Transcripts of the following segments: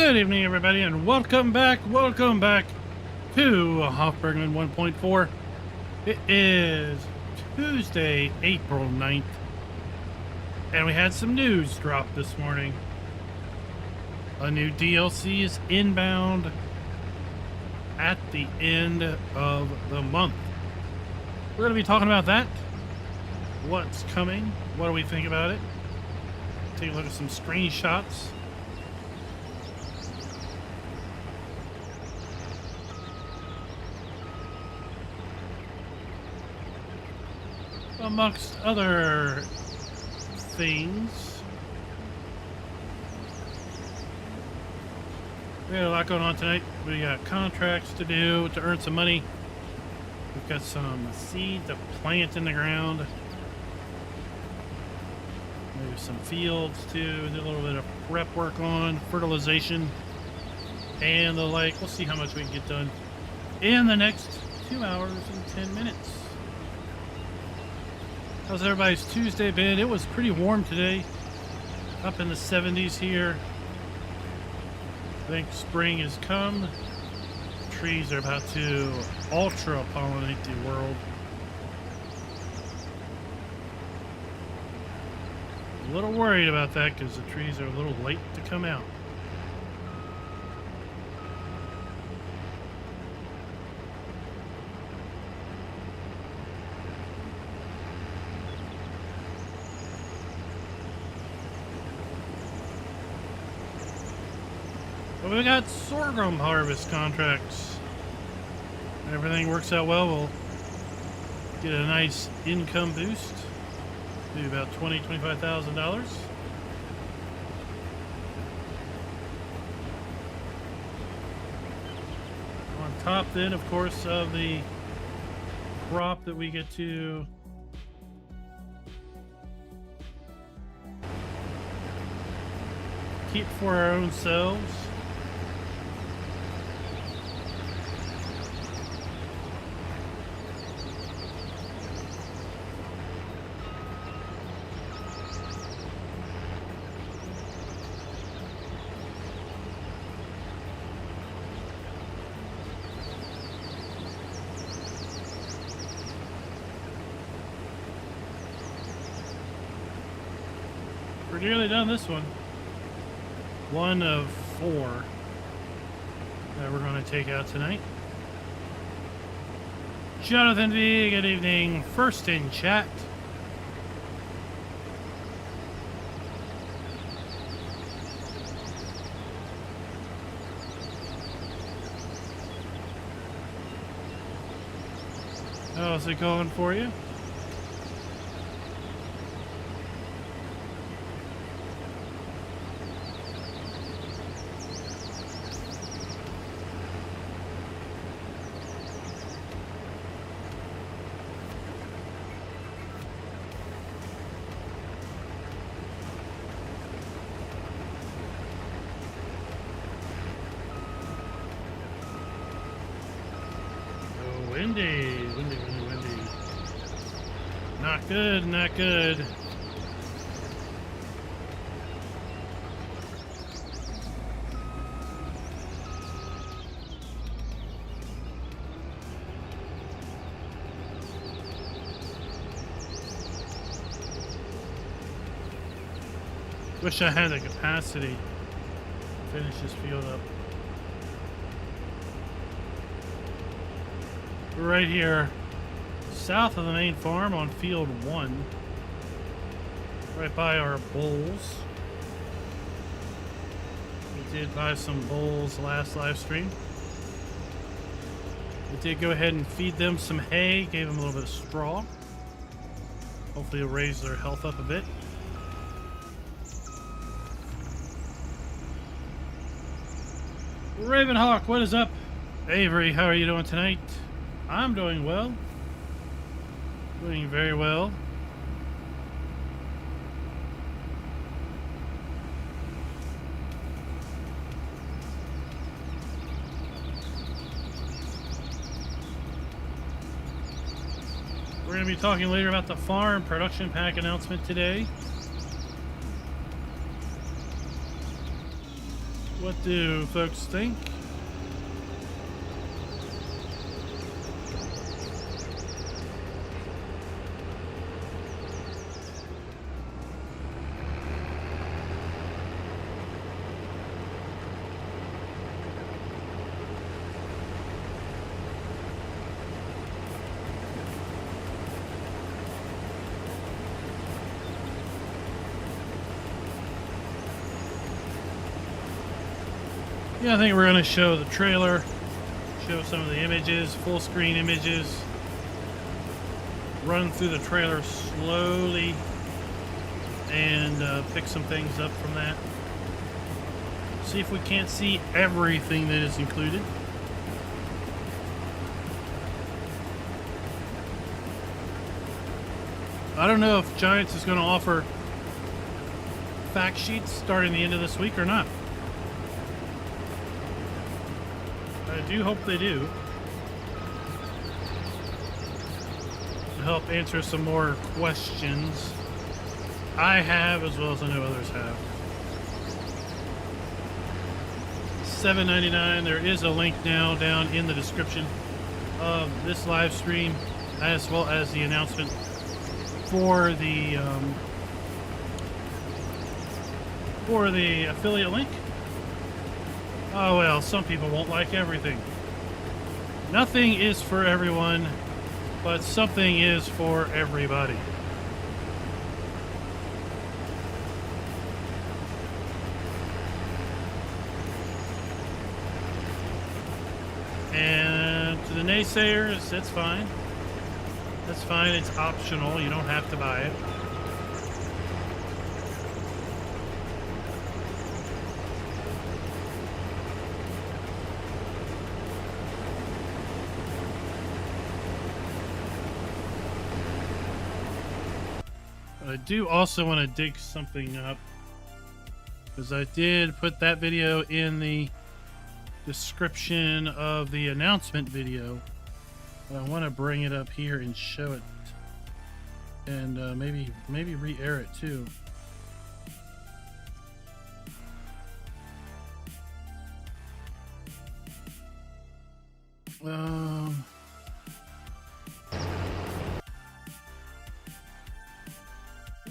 Good evening, everybody, and welcome back to Bergmann 1.4. It is Tuesday, April 9th, and we had some news drop this morning. A new DLC is inbound at the end of the month. We're going to be talking about that, what's coming, what do we think about it, take a look at some screenshots. Amongst other things, we had a lot going on tonight. We got contracts to do to earn some money. We've got some seed to plant in the ground. Maybe some fields too. Do a little bit of prep work on fertilization and the like. We'll see how much we can get done in the next 2 hours and 10 minutes. How's everybody's Tuesday been? It was pretty warm today, up in the 70s here. I think spring has come. Trees are about to ultra pollinate the world. A little worried about that because the trees are a little late to come out. But we got sorghum harvest contracts. If everything works out well, we'll get a nice income boost to about $25,000. On top then, of course, of the crop that we get to keep for our own selves. We're nearly done this one. One of 4 that we're going to take out tonight. Jonathan V, good evening. First in chat. How's it going for you? Windy. Not good, not good. Wish I had the capacity to finish this field up. Right here, south of the main farm on field 1, right by our bulls. We did buy some bulls last live stream. We did go ahead and feed them some hay, gave them a little bit of straw. Hopefully it'll raise their health up a bit. Ravenhawk, what is up? Avery, how are you doing tonight? I'm doing well. Doing very well. We're going to be talking later about the farm production pack announcement today. What do folks think? Yeah, I think we're going to show the trailer, show some of the images, full screen images, run through the trailer slowly, and pick some things up from that. See if we can't see everything that is included. I don't know if Giants is going to offer fact sheets starting the end of this week or not. I do hope they do, to help answer some more questions I have, as well as I know others have. $7.99. There is a link now down in the description of this live stream, as well as the announcement for the affiliate link. Oh well, some people won't like everything. Nothing is for everyone, but something is for everybody. And to the naysayers, that's fine. That's fine, it's optional, you don't have to buy it. I do also want to dig something up, because I did put that video in the description of the announcement video, but I want to bring it up here and show it, and maybe re-air it too.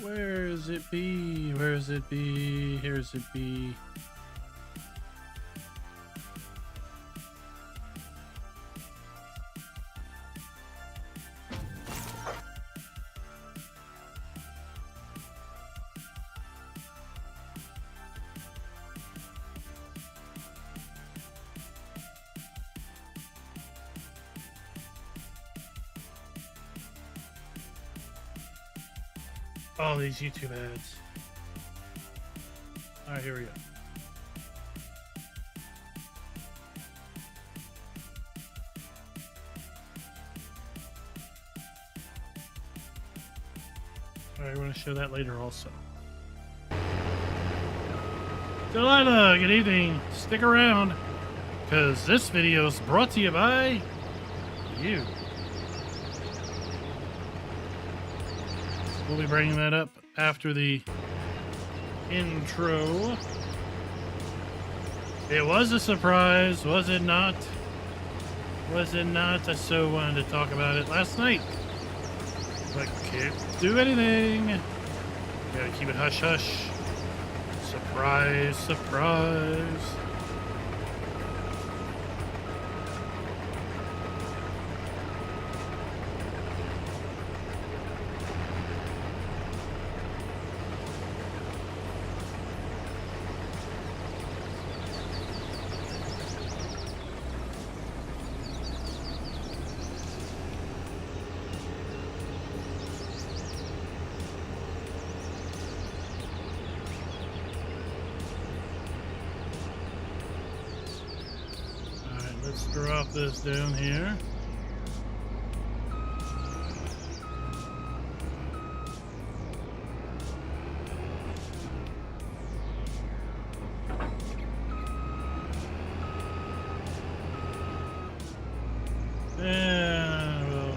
Where is it be? Where is it be? Here's it be. All these YouTube ads. All right, here we go. All right, we're going to show that later also. Delilah, good evening. Stick around, because this video is brought to you by you. We'll be bringing that up after the intro. It was a surprise, was it not? Was it not? I so wanted to talk about it last night, but can't do anything. Gotta keep it hush hush. Surprise, surprise. Let's drop this down here. And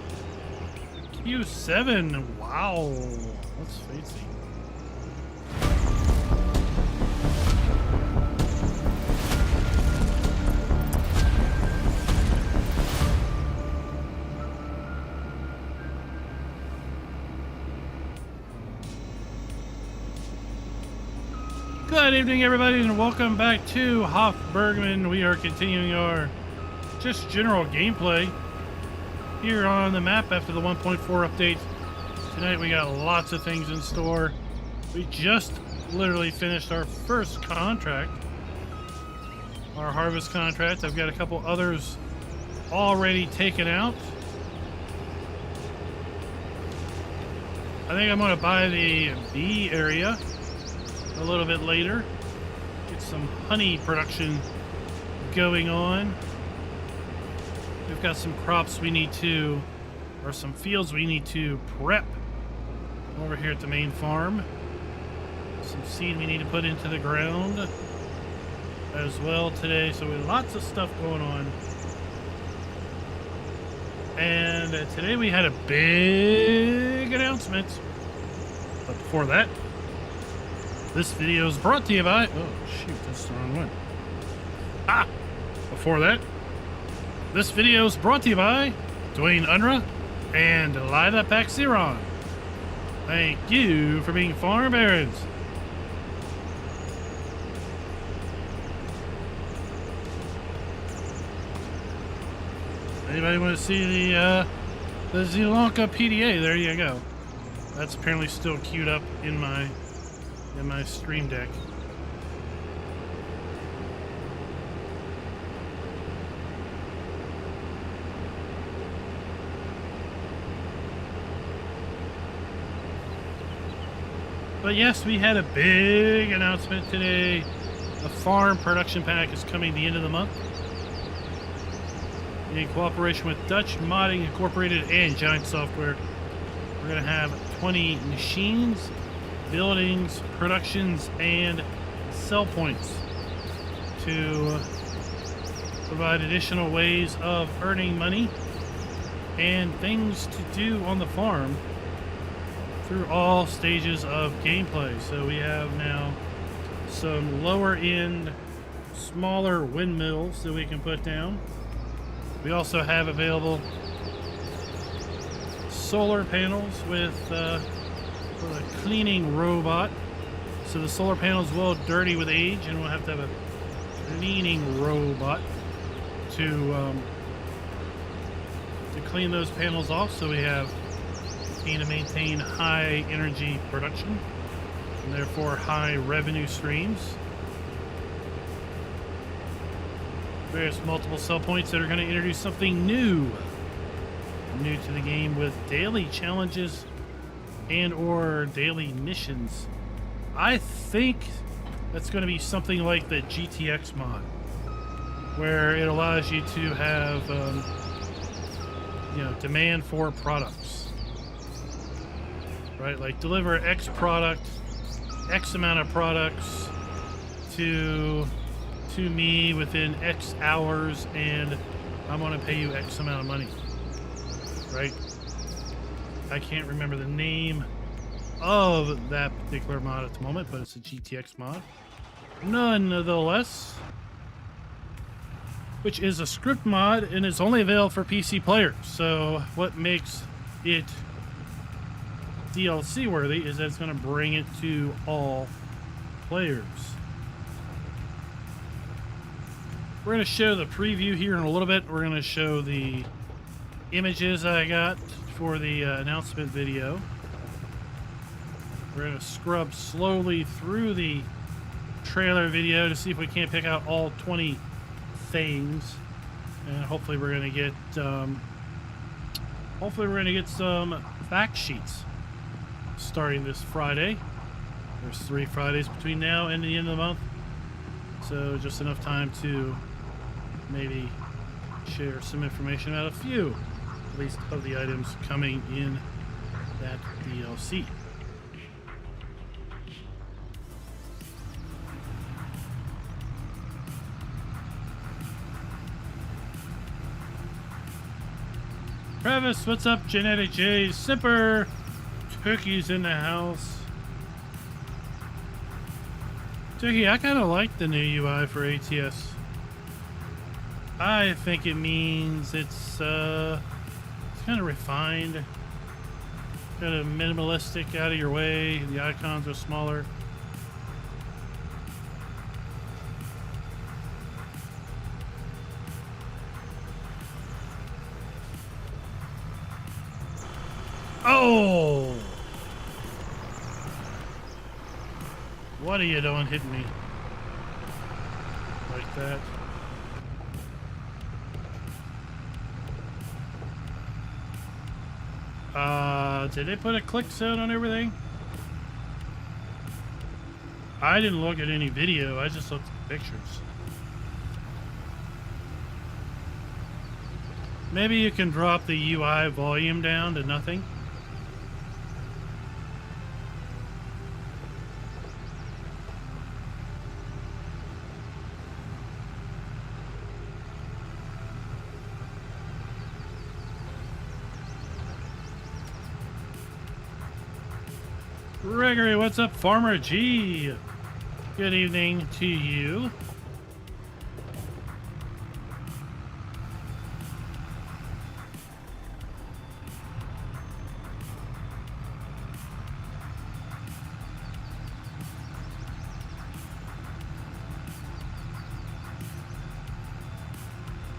Q7, wow, that's fancy. Good evening, everybody, and welcome back to Hoff Bergman. We are continuing our just general gameplay here on the map after the 1.4 update. Tonight we got lots of things in store. We just literally finished our first contract, our harvest contract. I've got a couple others already taken out. I think I'm going to buy the bee area a little bit later. Get some honey production going on. We've got some crops we need to, or some fields we need to prep over here at the main farm. Some seed we need to put into the ground as well today. So we have lots of stuff going on. And today we had a big announcement. But before that, this video is brought to you by... Oh, shoot, that's the wrong one. Before that, this video is brought to you by Dwayne Unruh and Lila Paxiron. Thank you for being farm barons. Anybody want to see the Zilanka PDA? There you go. That's apparently still queued up in my stream deck. But yes, we had a big announcement today. The farm production pack is coming the end of the month. In cooperation with Dutch Modding Incorporated and Giant Software, we're going to have 20 machines, buildings, productions, and sell points to provide additional ways of earning money and things to do on the farm through all stages of gameplay. So we have now some lower end, smaller windmills that we can put down. We also have available solar panels with a cleaning robot. So the solar panels will dirty with age, and we'll have to have a cleaning robot to clean those panels off. So we have to maintain high energy production and therefore high revenue streams. There's multiple sell points that are going to introduce something new to the game with daily challenges and or daily missions. I think that's going to be something like the GTX mod, where it allows you to have demand for products, right? Like deliver X product, X amount of products to me within X hours, and I'm going to pay you X amount of money, right? I can't remember the name of that particular mod at the moment, but it's a GTX mod nonetheless, which is a script mod and is only available for PC players. So what makes it DLC worthy is that it's going to bring it to all players. We're going to show the preview here in a little bit. We're going to show the images I got for the announcement video. We're going to scrub slowly through the trailer video to see if we can't pick out all 20 things, and hopefully we're going to get some fact sheets starting this Friday. There's 3 Fridays between now and the end of the month, so just enough time to maybe share some information about a few, at least, of the items coming in that DLC. Travis, what's up? Genetic J, Sipper, Turkey's in the house. Turkey, I kind of like the new UI for ATS. I think it means it's kind of refined, kind of minimalistic, out of your way. The icons are smaller. Oh! What are you doing hitting me? Like that. Did they put a click sound on everything? I didn't look at any video, I just looked at pictures. Maybe you can drop the UI volume down to nothing. Gregory, what's up, Farmer G? Good evening to you.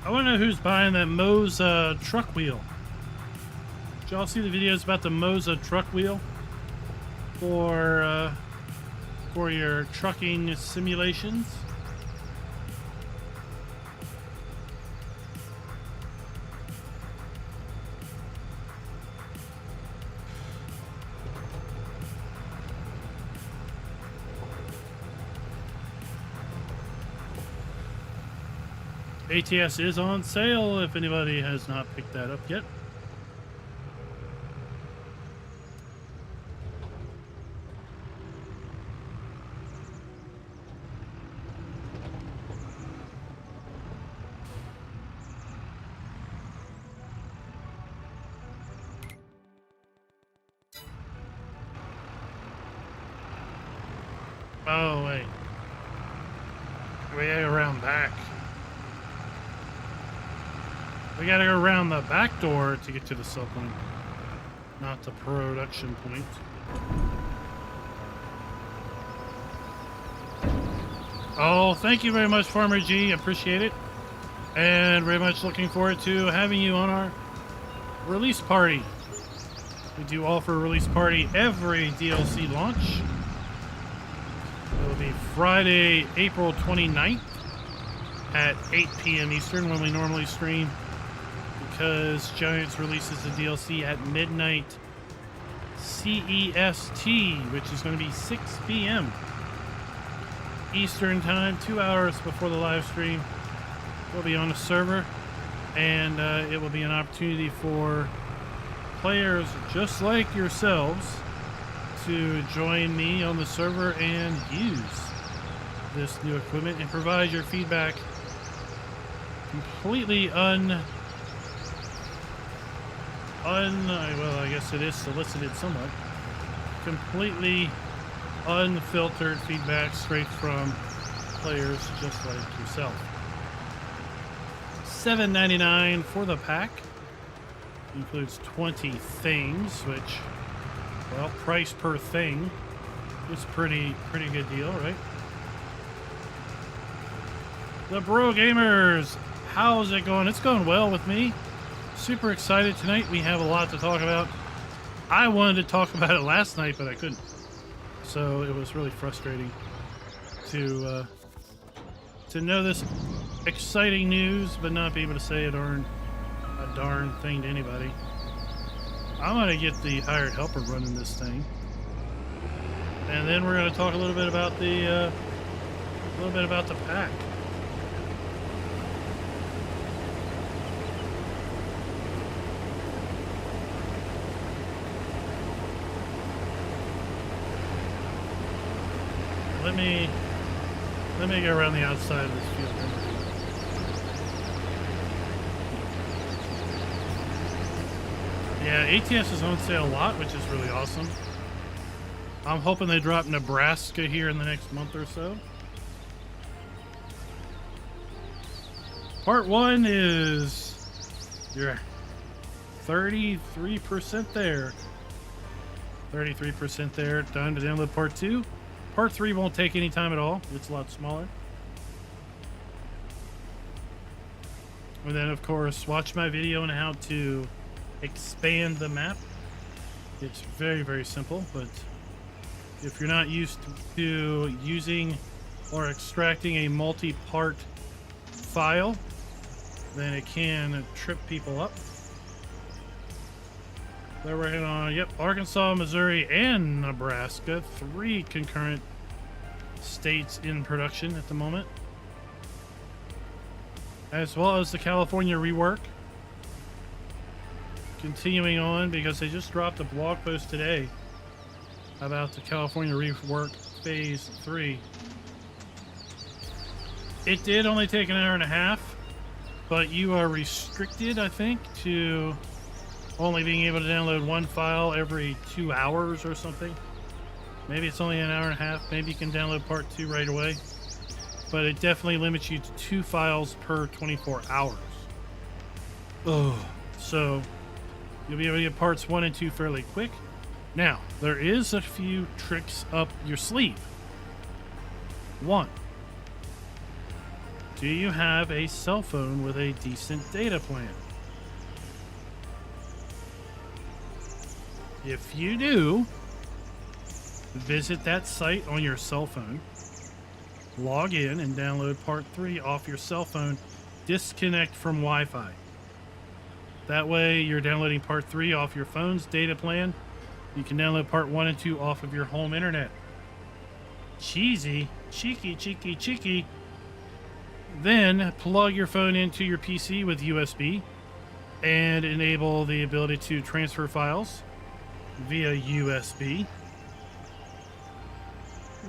I want to know who's buying that Moza truck wheel. Did y'all see the videos about the Moza truck wheel for your trucking simulations? ATS is on sale if anybody has not picked that up yet. Oh, wait. Way around back. We gotta go around the back door to get to the sell point, not the production point. Oh, thank you very much, Farmer G. Appreciate it. And very much looking forward to having you on our release party. We do offer a release party every DLC launch. It will be Friday, April 29th at 8 p.m. Eastern when we normally stream, because Giants releases the DLC at midnight CEST, which is going to be 6 p.m. Eastern time, 2 hours before the live stream. We'll be on the server, and it will be an opportunity for players just like yourselves to join me on the server and use this new equipment and provide your feedback completely well, I guess it is solicited somewhat. Completely unfiltered feedback straight from players just like yourself. $7.99 for the pack. Includes 20 things, which, well, price per thing is pretty good deal, right? The Bro Gamers, how's it going? It's going well with me. Super excited tonight. We have a lot to talk about. I wanted to talk about it last night, but I couldn't. So it was really frustrating to know this exciting news, but not be able to say a darn thing to anybody. I'm gonna get the hired helper running this thing, and then we're gonna talk a little bit about the pack. Let me go around the outside of this field. Yeah, ATS is on sale a lot, which is really awesome. I'm hoping they drop Nebraska here in the next month or so. Part 1 is you're 33% there. 33% there. Time to download part 2. Part 3 won't take any time at all. It's a lot smaller. And then, of course, watch my video on how to expand the map It's very, very simple, but if you're not used to using or extracting a multi-part file, then it can trip people up. They're working on, yep, Arkansas, Missouri, and Nebraska. 3 concurrent states in production at the moment. As well as the California rework. Continuing on, because they just dropped a blog post today about the California rework phase 3. It did only take an hour and a half, but you are restricted, I think, to only being able to download 1 file every 2 hours or something. Maybe it's only an hour and a half. Maybe you can download part 2 right away. But it definitely limits you to 2 files per 24 hours. Oh, so you'll be able to get parts 1 and 2 fairly quick. Now, there is a few tricks up your sleeve. 1. Do you have a cell phone with a decent data plan? If you do, visit that site on your cell phone, log in and download part 3 off your cell phone, disconnect from Wi-Fi. That way you're downloading part 3 off your phone's data plan. You can download part 1 and 2 off of your home internet. Cheesy, cheeky. Then plug your phone into your PC with USB and enable the ability to transfer files via USB.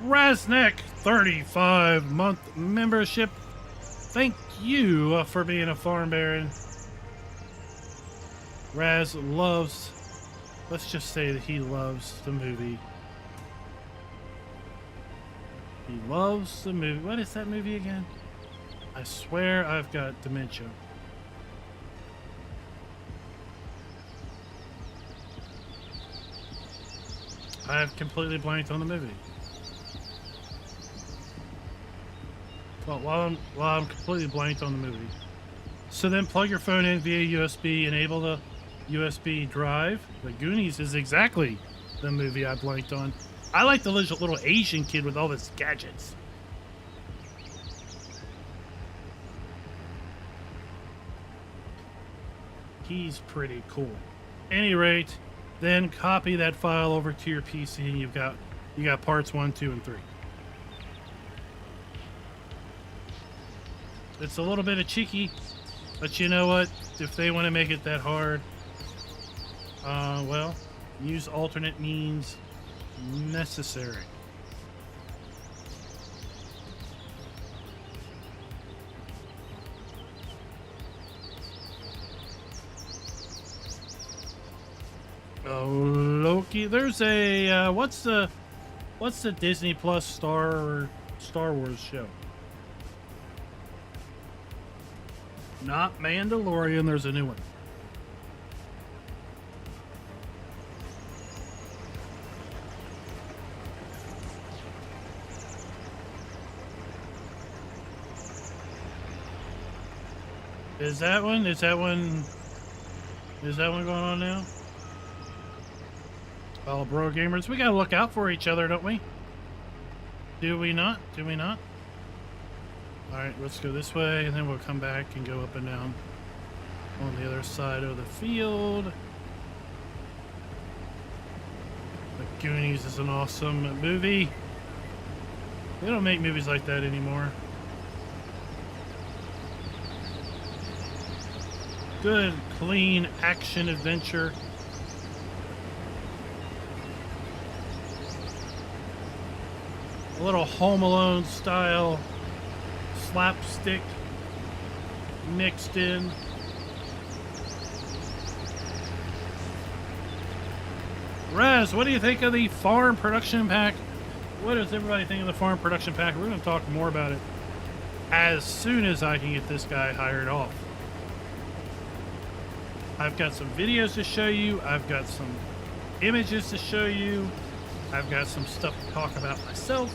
Raznek, 35-month membership. Thank you for being a farm baron. Raz loves, let's just say that he loves the movie. He loves the movie. What is that movie again? I swear I've got dementia. I've completely blanked on the movie. Well, while I'm completely blanked on the movie. So then plug your phone in via USB, enable the USB drive. The Goonies is exactly the movie I blanked on. I like the little Asian kid with all his gadgets. He's pretty cool. Any rate, then copy that file over to your PC and you got parts 1, 2, and 3. It's a little bit of cheeky, but you know what? If they want to make it that hard, well, use alternate means necessary. Oh, Loki. There's a what's the Disney Plus Star Wars show? Not Mandalorian. There's a new one. Is that one going on now? Well, bro gamers, we gotta look out for each other, don't we? Do we not? Do we not? Alright, let's go this way, and then we'll come back and go up and down on the other side of the field. The Goonies is an awesome movie. They don't make movies like that anymore. Good, clean action adventure. A little Home Alone style slapstick mixed in. Raz, what do you think of the farm production pack? What does everybody think of the farm production pack? We're going to talk more about it as soon as I can get this guy hired off. I've got some videos to show you. I've got some images to show you. I've got some stuff to talk about myself.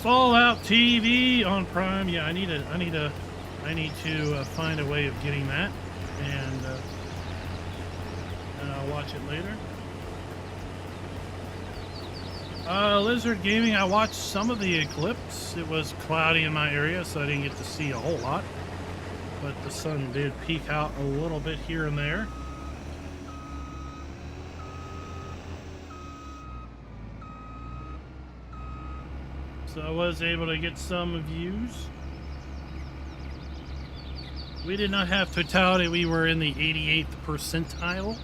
Fallout TV on Prime. Yeah, I need to find a way of getting that. And and I'll watch it later. Lizard Gaming, I watched some of the eclipse. It was cloudy in my area, so I didn't get to see a whole lot. But the sun did peek out a little bit here and there. So I was able to get some views. We did not have totality. We were in the 88th percentile.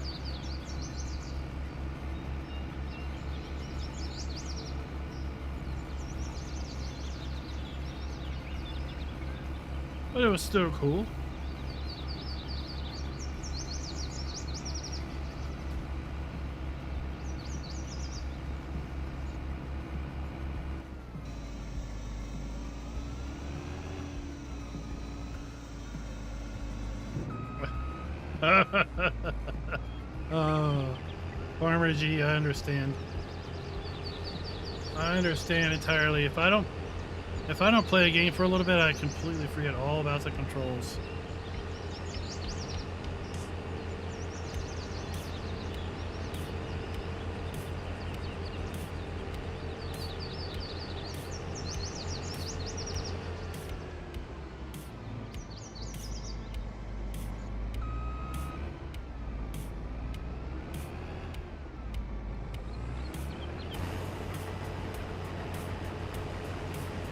But it was still cool. Oh, Farmer G, I understand. I understand entirely. If I don't play a game for a little bit, I completely forget all about the controls.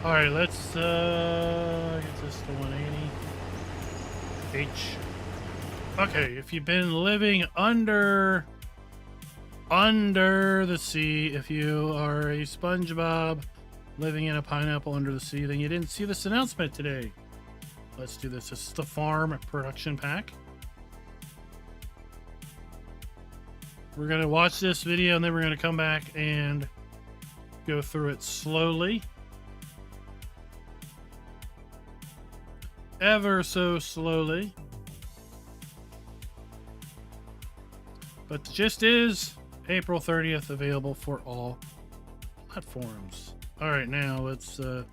All right, let's get this to 180. H. Okay, if you've been living under the sea, if you are a SpongeBob living in a pineapple under the sea, then you didn't see this announcement today. Let's do this. This is the Farm Production Pack. We're going to watch this video and then we're going to come back and go through it slowly. Ever so slowly. But the gist is April 30th, available for all platforms. All right, now let's, can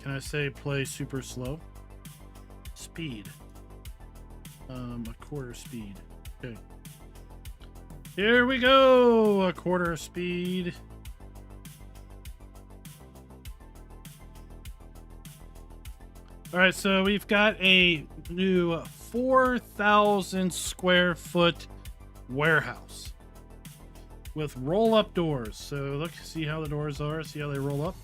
I say play super slow? Speed. A quarter speed. Okay. Here we go. A quarter speed. All right, so we've got a new 4,000 square foot warehouse with roll-up doors. So look, see how the doors are, see how they roll up.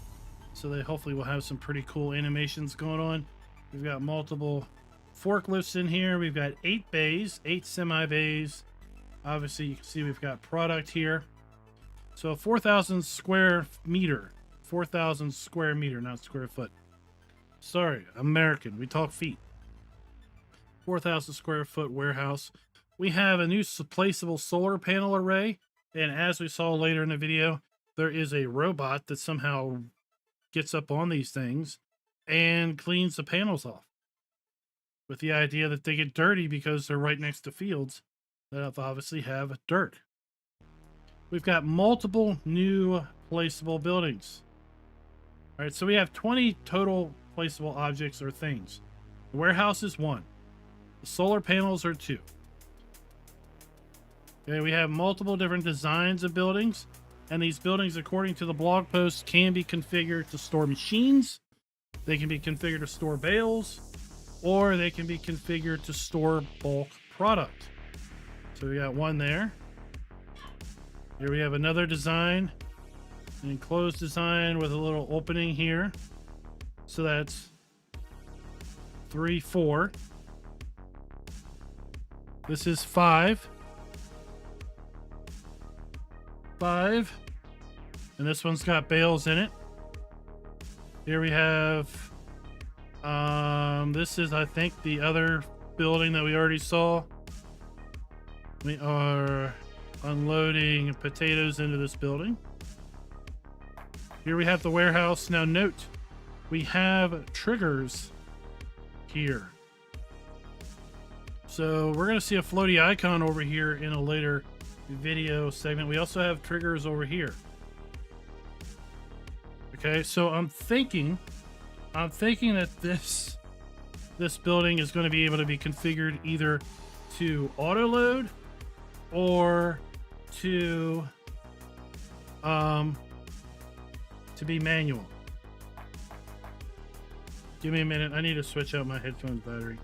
So they hopefully will have some pretty cool animations going on. We've got multiple forklifts in here. We've got 8 bays, 8 semi-bays. Obviously, you can see we've got product here. So 4,000 square meter, 4,000 square meter, not square foot. Sorry, American. We talk feet. 4,000 square foot warehouse. We have a new placeable solar panel array. And as we saw later in the video, there is a robot that somehow gets up on these things and cleans the panels off. With the idea that they get dirty because they're right next to fields that obviously have dirt. We've got multiple new placeable buildings. All right, so we have 20 total placeable objects or things. The warehouse is 1. The solar panels are 2. Okay, we have multiple different designs of buildings, and these buildings, according to the blog post, can be configured to store machines, they can be configured to store bales, or they can be configured to store bulk product. So we got one there. Here we have another design, an enclosed design with a little opening here. So that's 3, 4. This is 5. 5. And this one's got bales in it. Here we have, this is, I think, the other building that we already saw. We are unloading potatoes into this building. Here we have the warehouse. Now note, we have triggers here. So we're going to see a floaty icon over here in a later video segment. We also have triggers over here. Okay, so I'm thinking that this building is going to be able to be configured either to auto load or to be manual. Give me a minute. I need to switch out my headphones battery.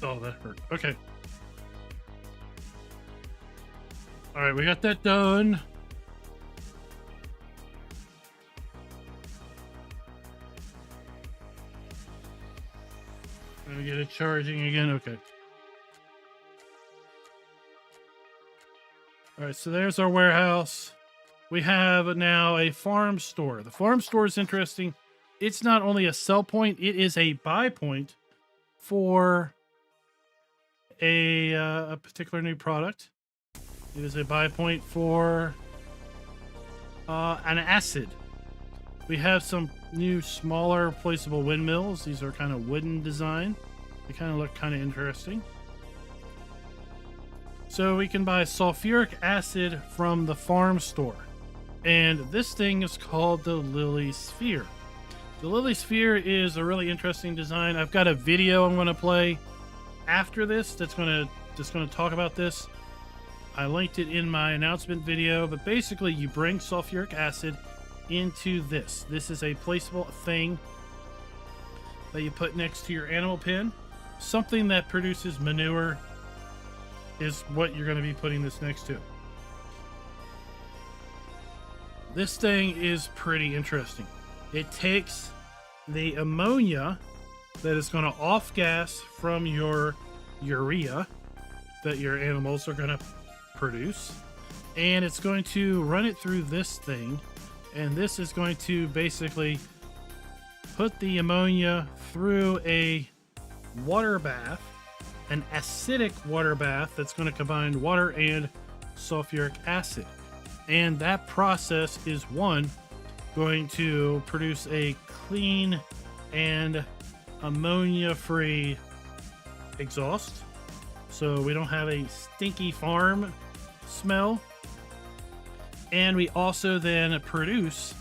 Oh, that hurt. Okay. All right, we got that done. Let me get it charging again. Okay. All right, so there's our warehouse. We have now a farm store. The farm store is interesting. It's not only a sell point, it is a buy point for a particular new product. It is a buy point for an acid. We have some new smaller placeable windmills. These are kind of wooden design. They kind of look kind of interesting. So we can buy sulfuric acid from the farm store. And this thing is called the Lily Sphere. The Lily Sphere is a really interesting design. I've got a video I'm going to play after this that's going to talk about this. I linked it in my announcement video, but basically you bring sulfuric acid into this. This is a placeable thing that you put next to your animal pen. Something that produces manure is what you're going to be putting this next to. This thing is pretty interesting. It takes the ammonia that is going to off gas from your urea that your animals are going to produce, and it's going to run it through this thing, and this is going to basically put the ammonia through a water bath, an acidic water bath that's going to combine water and sulfuric acid. And that process is going to produce a clean and ammonia-free exhaust, so we don't have a stinky farm smell. And we also then produce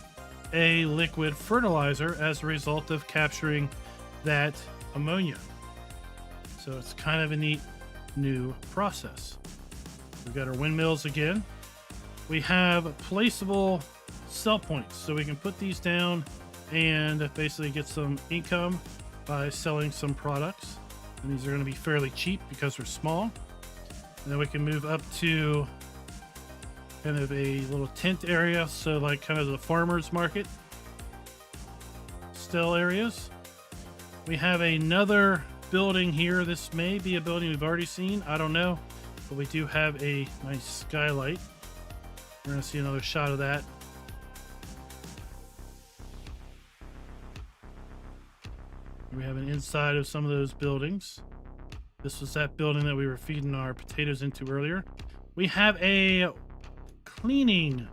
a liquid fertilizer as a result of capturing that ammonia. So it's kind of a neat new process. We've got our windmills again. We have placeable sell points, so we can put these down and basically get some income by selling some products. And these are going to be fairly cheap because they're small. And then we can move up to kind of a little tent area, so like kind of the farmers market still areas. We have another building here. This may be a building we've already seen, I don't know, but we do have a nice skylight. We're going to see another shot of that. We have an inside of some of those buildings. This was that building that we were feeding our potatoes into earlier. We have a cleaning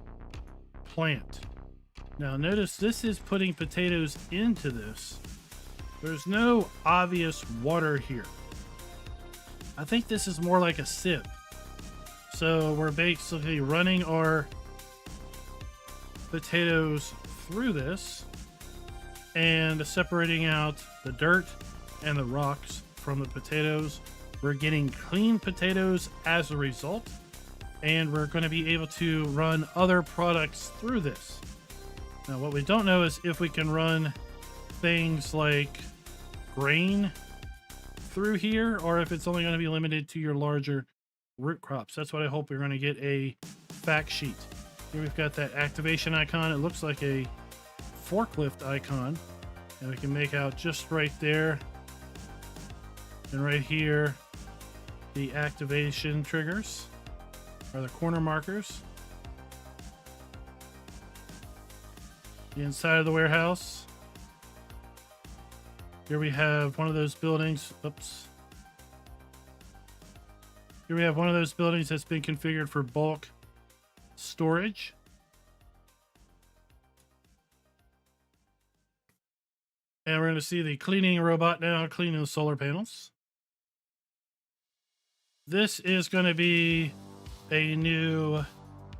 plant. Now notice this is putting potatoes into this. There's no obvious water here. I think this is more like a sieve. So we're basically running our potatoes through this and separating out the dirt and the rocks from the potatoes. We're getting clean potatoes as a result, and we're going to be able to run other products through this. Now what we don't know is if we can run things like grain through here, or if it's only going to be limited to your larger root crops. That's what I hope we're going to get a fact sheet. Here we've got that activation icon. It looks like a forklift icon, and we can make out just right there and right here the activation triggers, or the corner markers. The inside of the warehouse. Here we have one of those buildings. Oops. Here we have one of those buildings that's been configured for bulk storage. And we're going to see the cleaning robot now cleaning the solar panels. This is going to be a new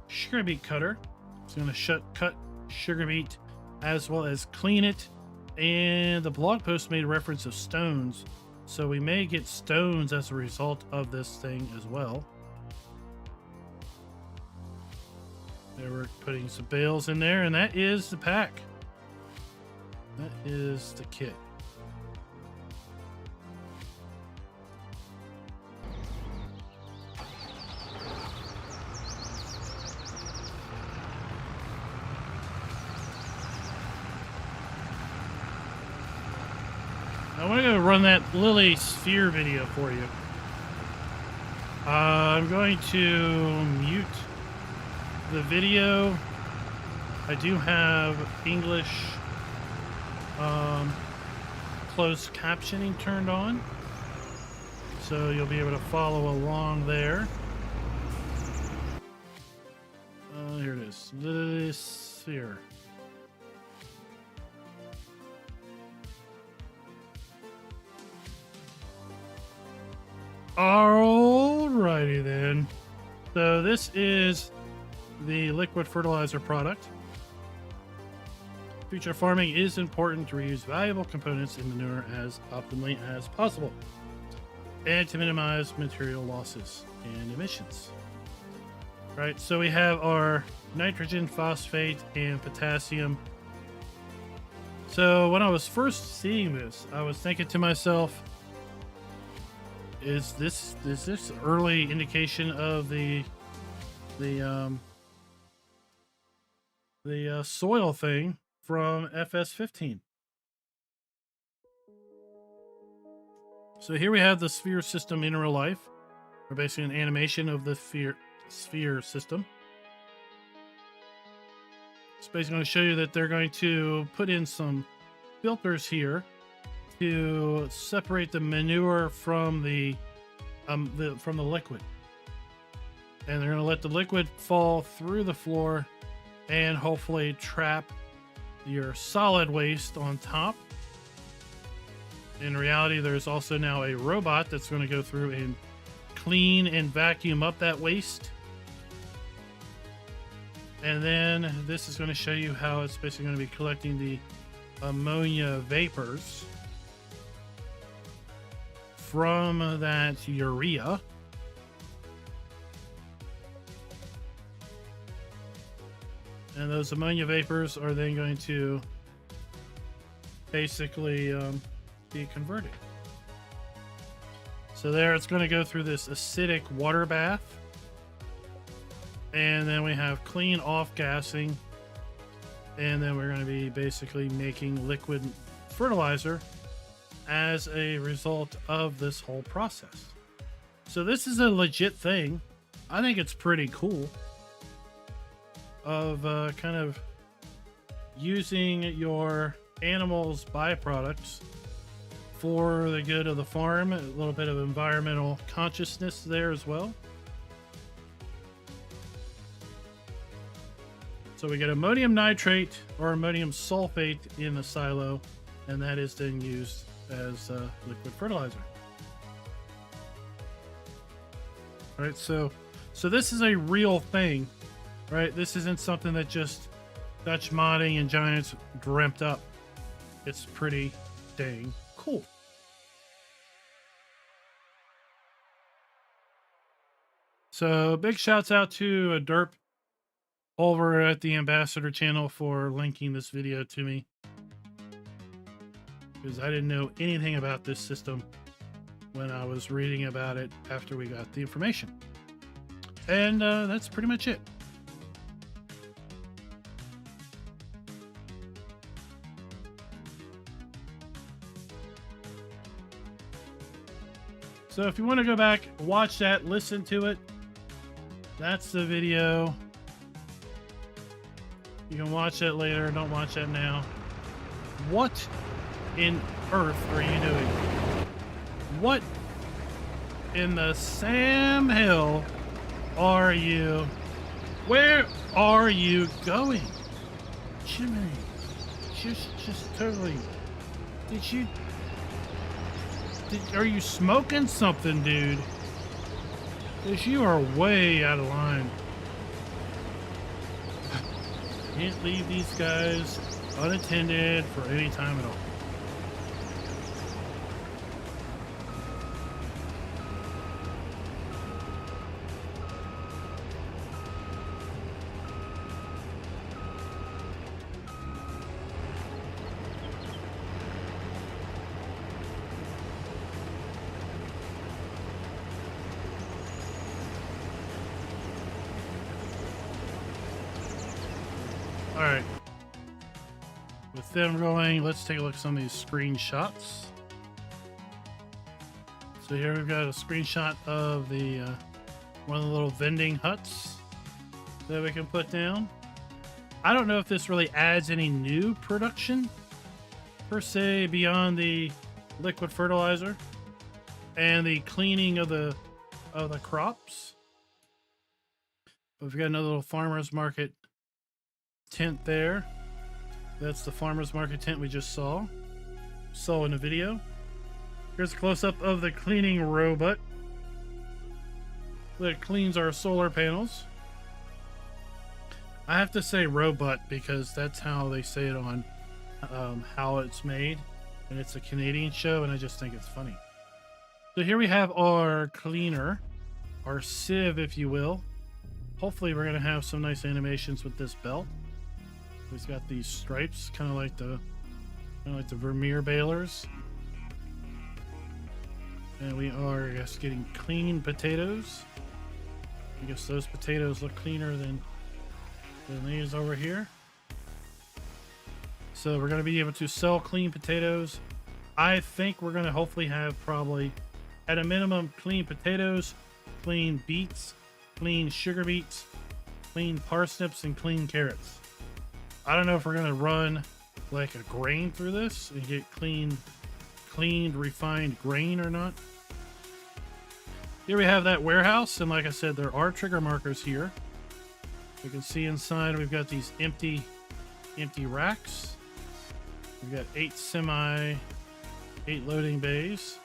sugar beet cutter. It's going to cut sugar beet as well as clean it. And the blog post made reference of stones, so we may get stones as a result of this thing as well. There, we're putting some bales in there, and that is the pack. That is the kit. I want to go run that Lily sphere video for you. I'm going to mute the video. I do have English closed captioning turned on, so you'll be able to follow along there. Here it is, the sphere. Alrighty then. So this is the liquid fertilizer product. Future farming is important to reuse valuable components in manure as optimally as possible and to minimize material losses and emissions. Right, so we have our nitrogen, phosphate, and potassium. So when I was first seeing this, I was thinking to myself, is this early indication of the soil thing from FS15? So here we have the sphere system in real life, or basically an animation of the sphere system. It's basically going to show you that they're going to put in some filters here to separate the manure from the liquid, and they're going to let the liquid fall through the floor and hopefully trap your solid waste on top. In reality, there's also now a robot that's going to go through and clean and vacuum up that waste. And then this is going to show you how it's basically going to be collecting the ammonia vapors from that urea. And those ammonia vapors are then going to basically be converted. So there, it's going to go through this acidic water bath. And then we have clean off gassing. And then we're going to be basically making liquid fertilizer as a result of this whole process. So this is a legit thing. I think it's pretty cool of kind of using your animals' byproducts for the good of the farm. A little bit of environmental consciousness there as well. So we get ammonium nitrate or ammonium sulfate in the silo, and that is then used as liquid fertilizer. All right, so this is a real thing, right? This isn't something that just Dutch modding and Giants dreamt up. It's pretty dang cool. So big shouts out to a derp over at the Ambassador channel for linking this video to me, because I didn't know anything about this system when I was reading about it after we got the information. And that's pretty much it. So if you want to go back, watch that, listen to it, that's the video. You can watch that later, don't watch that now. What in earth are you doing? What in the Sam Hill are you? Where are you going? Jimmy, just totally. Are you smoking something, dude? Because you are way out of line. Can't leave these guys unattended for any time at all. All right. With them going, let's take a look at some of these screenshots. So here we've got a screenshot of the one of the little vending huts that we can put down. I don't know if this really adds any new production per se beyond the liquid fertilizer and the cleaning of the crops. But we've got another little farmer's market tent there. That's the farmer's market tent we just saw in the video. Here's a close-up of the cleaning robot that cleans our solar panels. I have to say robot because that's how they say it on how it's made, and it's a Canadian show, and I just think it's funny. So here we have our cleaner, our sieve, if you will. Hopefully we're going to have some nice animations with this belt. He's got these stripes, kind of like the Vermeer balers. And we are, I guess, getting clean potatoes. I guess those potatoes look cleaner than these over here. So we're going to be able to sell clean potatoes. I think we're going to hopefully have probably, at a minimum, clean potatoes, clean beets, clean sugar beets, clean parsnips, and clean carrots. I don't know if we're going to run like a grain through this and get cleaned, refined grain or not. Here we have that warehouse, and like I said, there are trigger markers here. You can see inside we've got these empty racks. We've got 8 loading bays.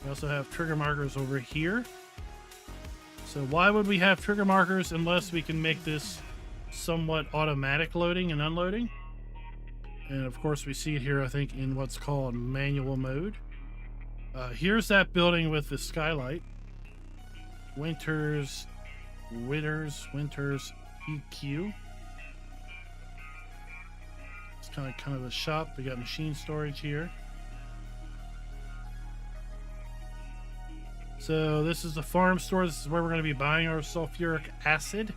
We also have trigger markers over here. So why would we have trigger markers unless we can make this somewhat automatic loading and unloading? And of course we see it here, I think, in what's called manual mode. Here's that building with the skylight. Winters EQ. It's kind of a shop. We got machine storage here. So this is the farm store. This is where we're going to be buying our sulfuric acid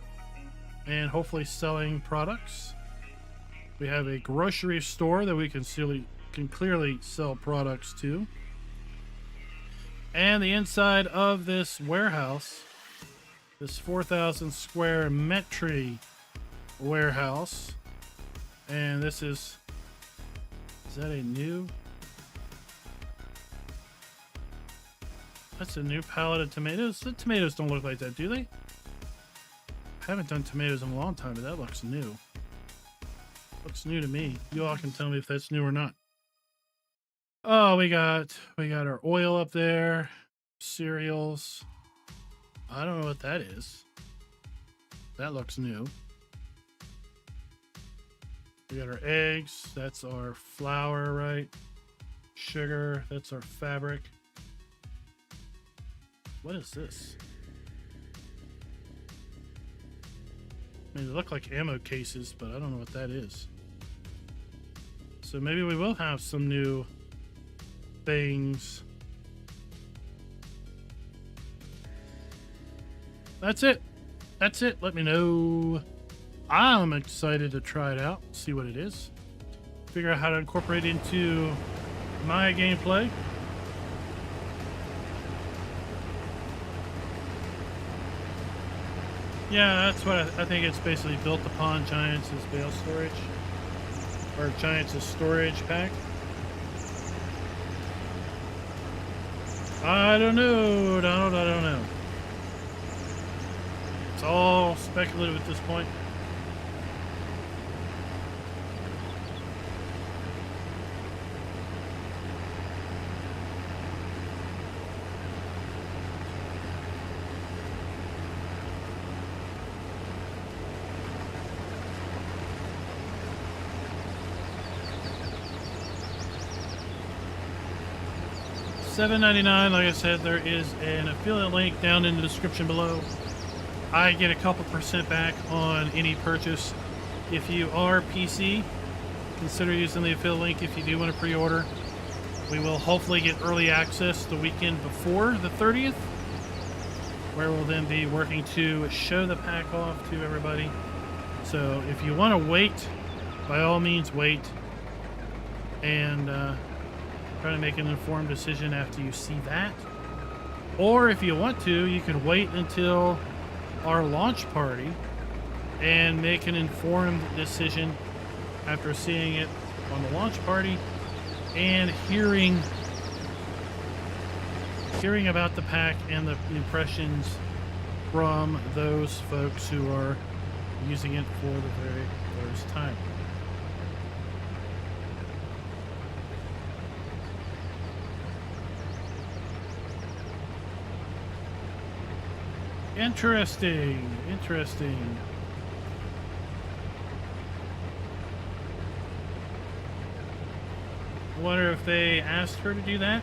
and hopefully selling products. We have a grocery store that we can clearly sell products to. And the inside of this warehouse, this 4,000 square metri warehouse. And this is that a new? That's a new pallet of tomatoes. The tomatoes don't look like that, do they? I haven't done tomatoes in a long time, but that looks new. Looks new to me. You all can tell me if that's new or not. Oh, we got our oil up there, cereals. I don't know what that is. That looks new. We got our eggs. That's our flour, right? Sugar. That's our fabric. What is this? I mean, they look like ammo cases, but I don't know what that is. So maybe we will have some new things. That's it. That's it. Let me know. I'm excited to try it out, see what it is, figure out how to incorporate it into my gameplay. Yeah, that's what I think it's basically built upon Giants' Bale storage, or Giants' storage pack. I don't know, Donald, I don't know. It's all speculative at this point. $7.99. Like I said, there is an affiliate link down in the description below. I get a couple % back on any purchase. If you are PC, consider using the affiliate link if you do want to pre-order. We will hopefully get early access the weekend before the 30th, where we'll then be working to show the pack off to everybody. So if you want to wait, by all means wait, and try to make an informed decision after you see that. Or if you want to, you can wait until our launch party and make an informed decision after seeing it on the launch party and hearing about the pack and the impressions from those folks who are using it for the very first time. Interesting. I wonder if they asked her to do that.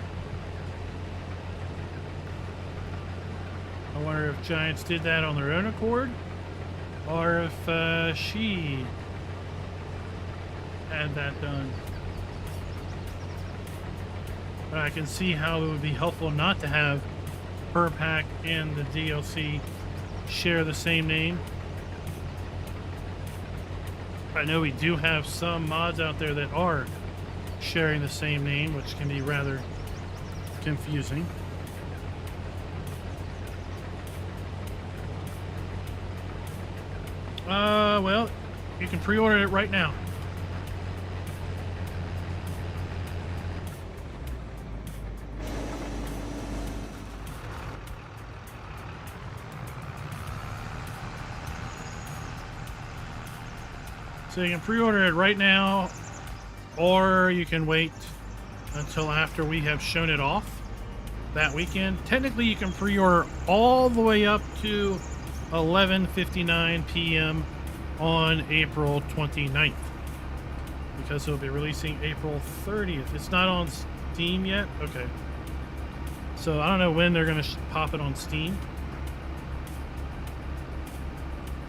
I wonder if Giants did that on their own accord, or if she had that done. But I can see how it would be helpful not to have her pack and the DLC share the same name. I know we do have some mods out there that are sharing the same name, which can be rather confusing. Well, you can pre-order it right now. So you can pre-order it right now, or you can wait until after we have shown it off that weekend. Technically, you can pre-order all the way up to 11:59 p.m. on April 29th, because it'll be releasing April 30th. It's not on Steam yet? Okay. So I don't know when they're going to pop it on Steam,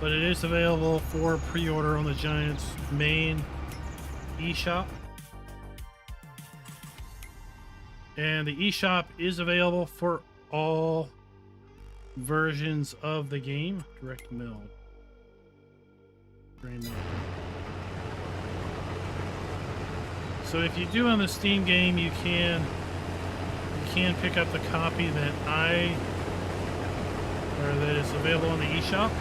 but it is available for pre-order on the Giants main eShop. And the eShop is available for all versions of the game. Direct mail. So if you do on the Steam game, you can pick up the copy that that is available on the eShop.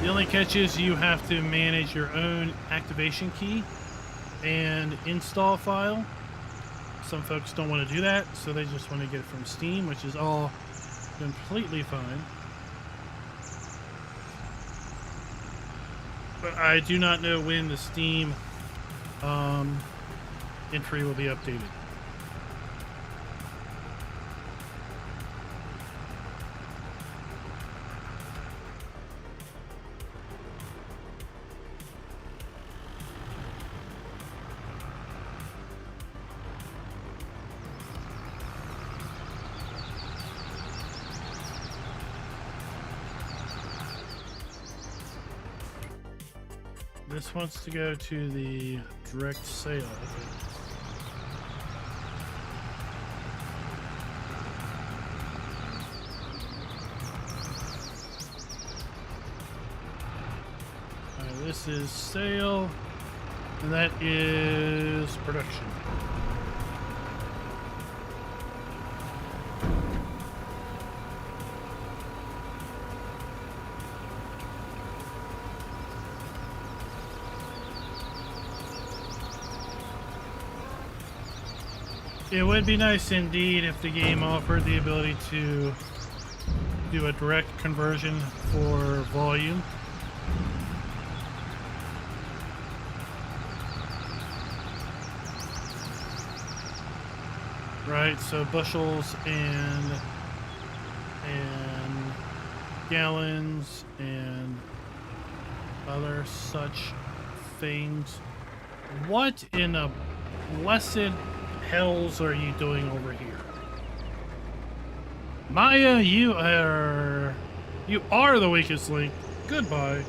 The only catch is you have to manage your own activation key and install file. Some folks don't want to do that, so they just want to get it from Steam, which is all completely fine. But I do not know when the Steam entry will be updated. This wants to go to the direct sale. Okay. Alright, this is sale, and that is production. It would be nice indeed if the game offered the ability to do a direct conversion for volume. Right, so bushels and gallons and other such things. What in a blessed hells are you doing over here? Maya, you are the weakest link. Goodbye.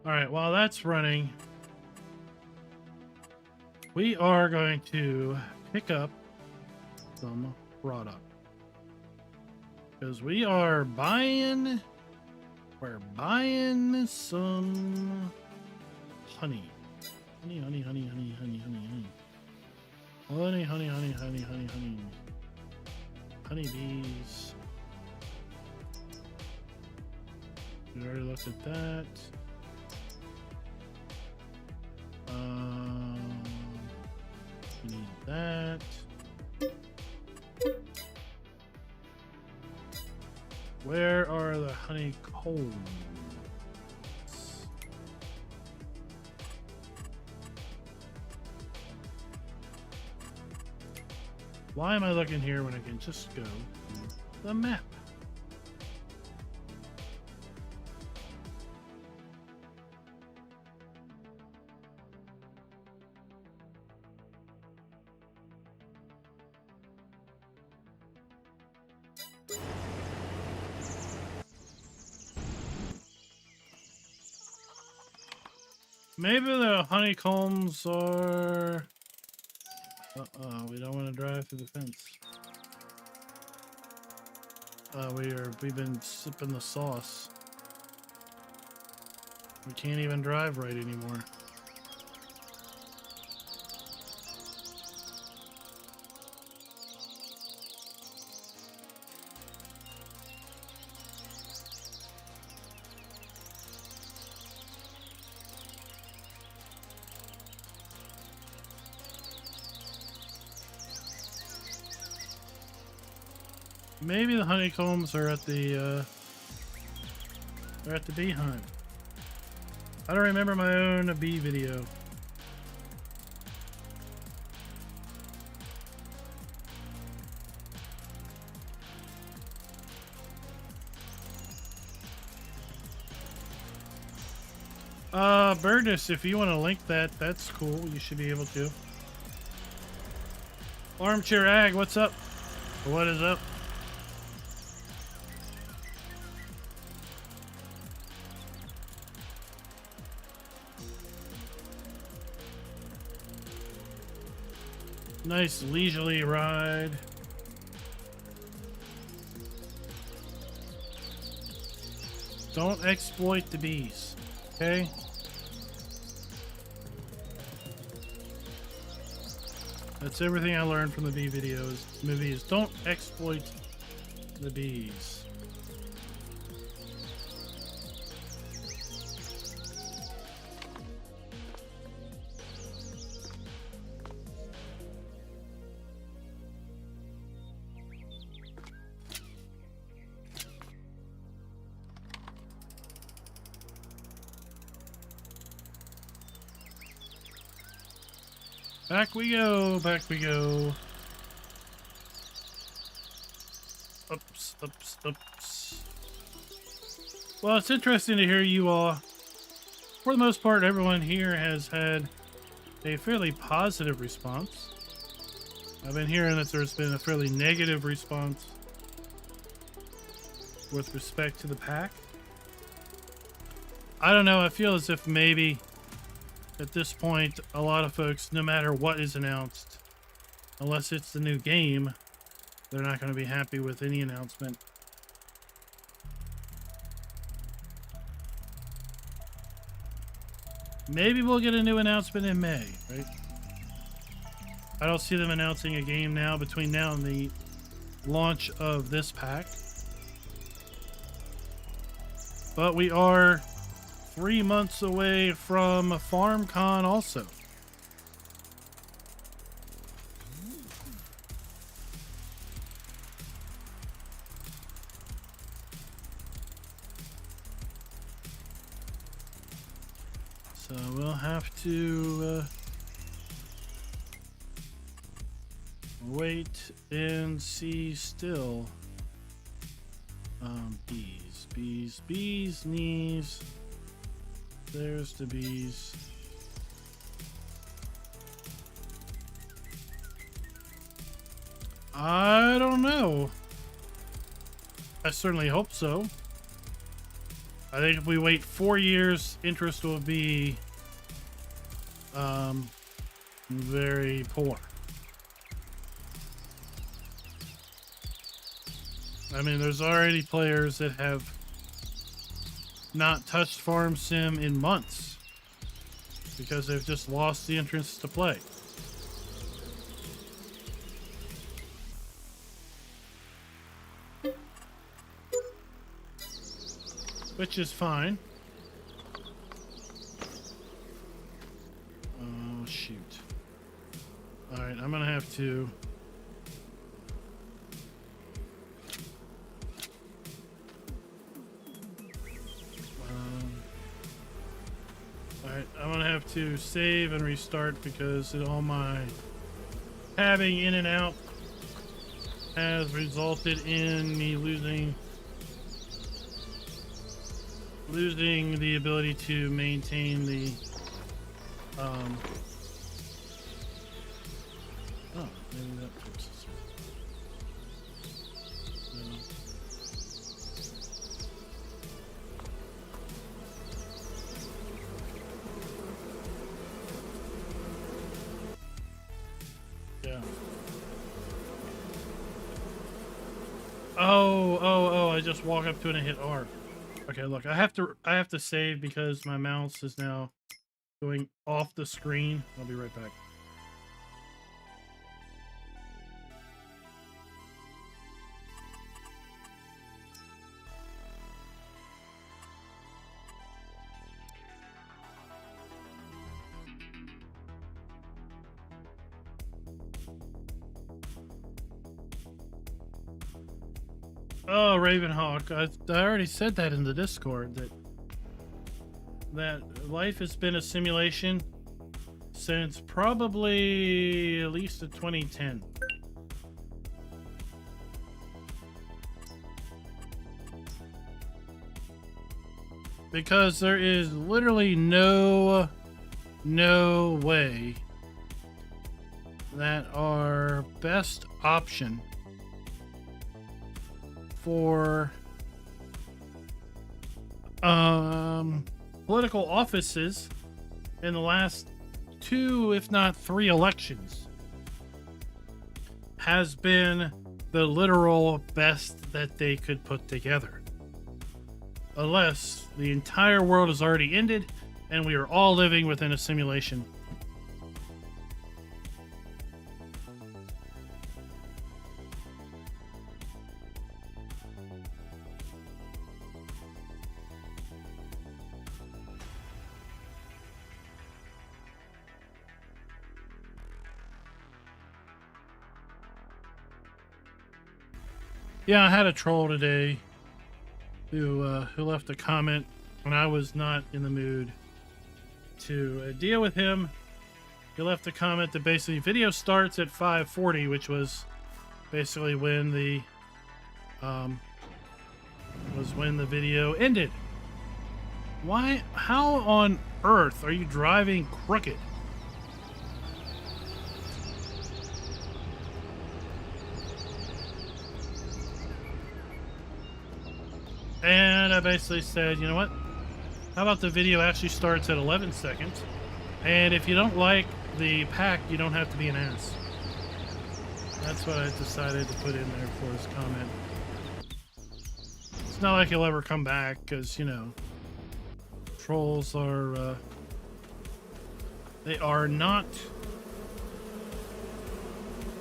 All right, while that's running, we are going to pick up some product because we're buying some honey. Honeybees. We already looked at that. We need that. Where are the honeycombs? Why am I looking here when I can just go to the map? Maybe the honeycombs are... we don't want to drive through the fence. We've been sipping the sauce. We can't even drive right anymore. Maybe the honeycombs are at the beehive. I don't remember my own bee video. Burgess, if you want to link that, that's cool. You should be able to. Armchair Ag, what's up? What is up? Nice leisurely ride. Don't exploit the bees, okay? That's everything I learned from the bee videos. Movies, don't exploit the bees. Back we go, back we go. Oops, oops, oops. Well, it's interesting to hear you all. For the most part, everyone here has had a fairly positive response. I've been hearing that there's been a fairly negative response with respect to the pack. I don't know, I feel as if maybe at this point, a lot of folks, no matter what is announced, unless it's the new game, they're not going to be happy with any announcement. Maybe we'll get a new announcement in May, right? I don't see them announcing a game now between now and the launch of this pack. But we are 3 months away from FarmCon also. So we'll have to wait and see still. Bees, knees. There's the bees. I don't know. I certainly hope so. I think if we wait 4 years, interest will be very poor. I mean, there's already players that have not touched Farm Sim in months because they've just lost the interest to play. Which is fine. Oh, shoot. Alright, I'm gonna have to... Alright, I'm gonna have to save and restart because all my tabbing in and out has resulted in me losing the ability to maintain the oh, maybe that fixes it. No. Yeah. Oh, I just walk up to it and hit R. Okay, look, I have to save because my mouse is now going off the screen. I'll be right back. Oh, Ravenhawk, I already said that in the Discord, that life has been a simulation since probably at least 2010. Because there is literally no way that our best option for political offices in the last 2, if not 3 elections has been the literal best that they could put together. Unless the entire world has already ended and we are all living within a simulation. Yeah, I had a troll today who left a comment when I was not in the mood to deal with him. He left a comment that basically video starts at 5:40, which was basically when the video ended. Why? How on earth are you driving crooked? And I basically said, you know what? How about the video actually starts at 11 seconds? And if you don't like the pack, you don't have to be an ass. That's what I decided to put in there for his comment. It's not like he'll ever come back, because, you know, trolls are, they are not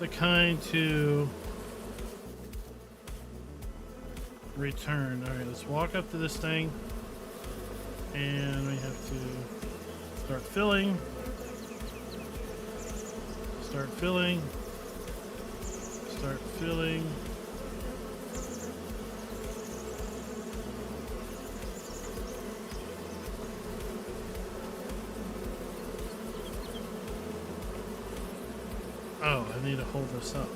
the kind to return. All right, let's walk up to this thing. And we have to start filling. Start filling. Start filling. Oh, I need to hold this up.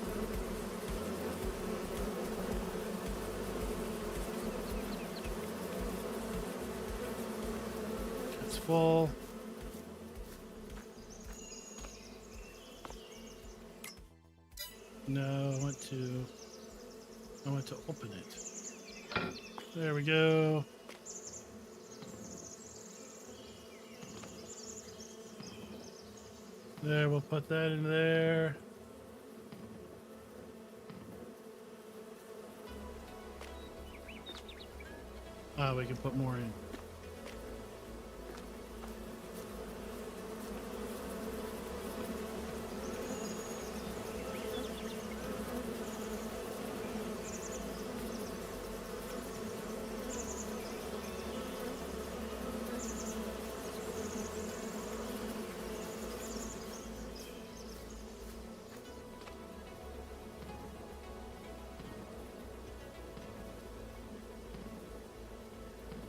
It's full. No, I want to open it. There we go. There, we'll put that in there. Ah, we can put more in.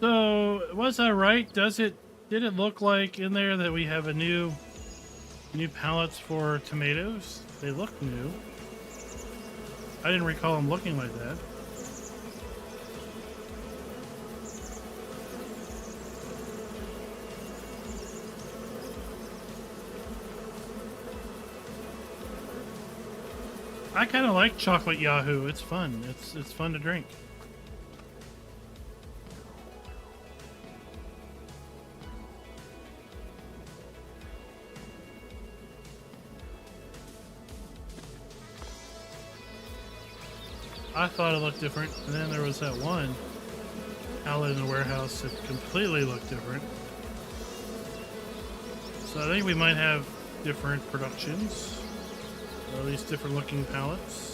So, was I right? Did it look like in there that we have a new pallets for tomatoes? They look new. I didn't recall them looking like that. I kind of like chocolate Yahoo. It's fun. It's fun to drink. I thought it looked different, and then there was that one outlet in the warehouse that completely looked different. So I think we might have different productions, or at least different looking pallets.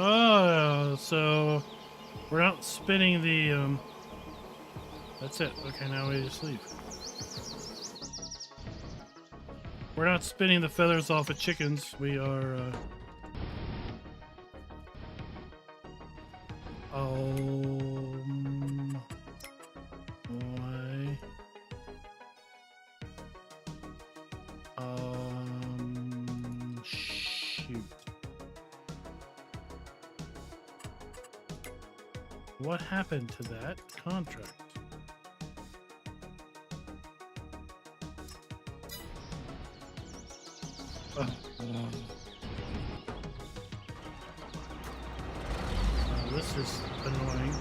Oh, so we're not spinning the, that's it. Okay, now we just leave. We're not spinning the feathers off of chickens. We are, shoot. What happened to that contract? This is annoying.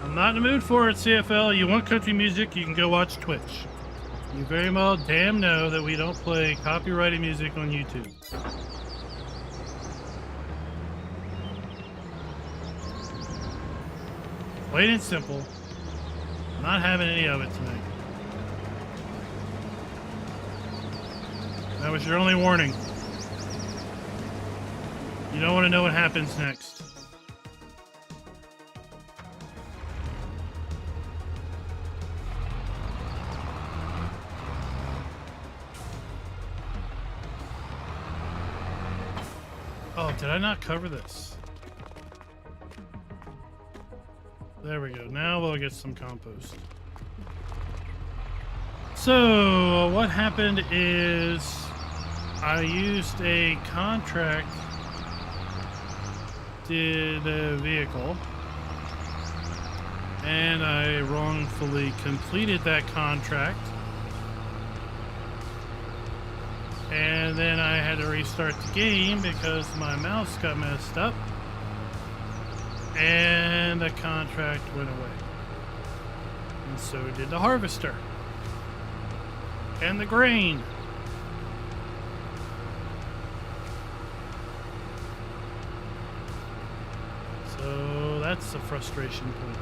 I'm not in the mood for it, CFL. You want country music, you can go watch Twitch. You very well damn know that we don't play copyrighted music on YouTube. Plain and simple. Not having any of it tonight. That was your only warning. You don't want to know what happens next. Oh, did I not cover this? There we go. Now we'll get some compost. So what happened is I used a contract, did a vehicle, and I wrongfully completed that contract. And then I had to restart the game because my mouse got messed up. And the contract went away. And so did the harvester. And the grain. So that's the frustration point.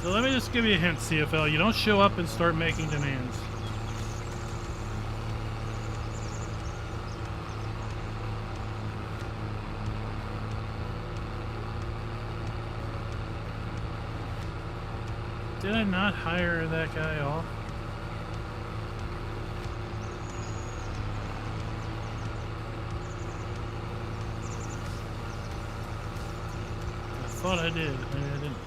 So let me just give you a hint, CFL. You don't show up and start making demands. Did I not hire that guy off? I thought I did. Maybe I didn't.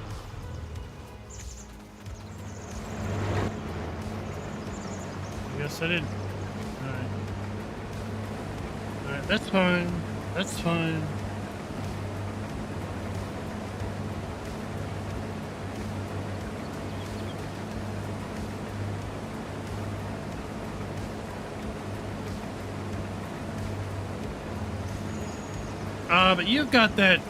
Yes, I did. Alright. Alright, that's fine. That's fine. But you've got that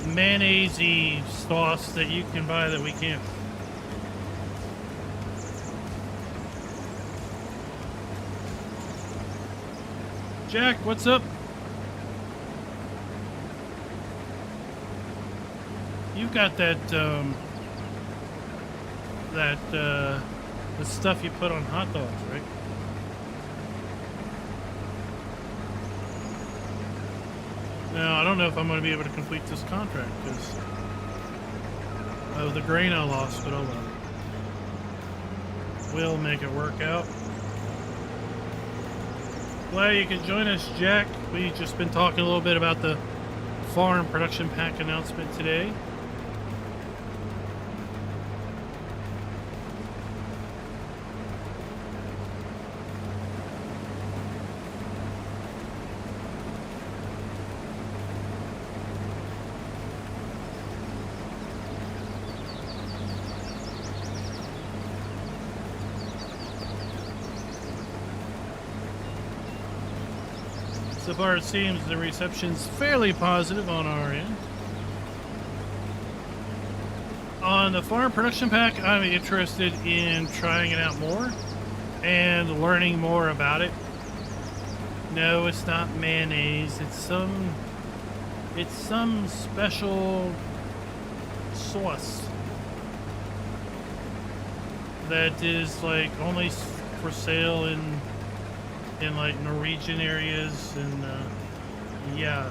mayonnaise-y sauce that you can buy that we can't. Jack, what's up? You've got that, the stuff you put on hot dogs, right? Now, I don't know if I'm going to be able to complete this contract because of the grain I lost, but oh well. We'll make it work out. Glad you could join us, Jack. We've just been talking a little bit about the farm production pack announcement today. So far it seems the reception's fairly positive on our end. On the farm production pack, I'm interested in trying it out more and learning more about it. No, it's not mayonnaise. It's some special sauce that is like only for sale in like Norwegian areas and yeah,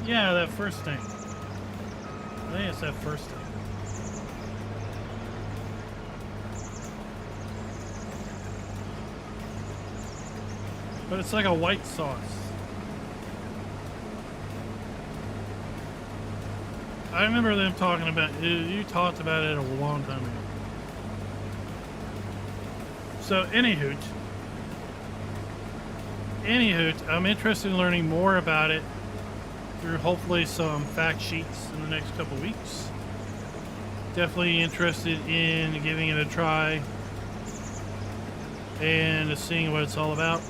that first thing. I think it's that first thing. But it's like a white sauce. I remember them talking about it. You talked about it a long time ago. So anywho, I'm interested in learning more about it through hopefully some fact sheets in the next couple weeks. Definitely interested in giving it a try and seeing what it's all about.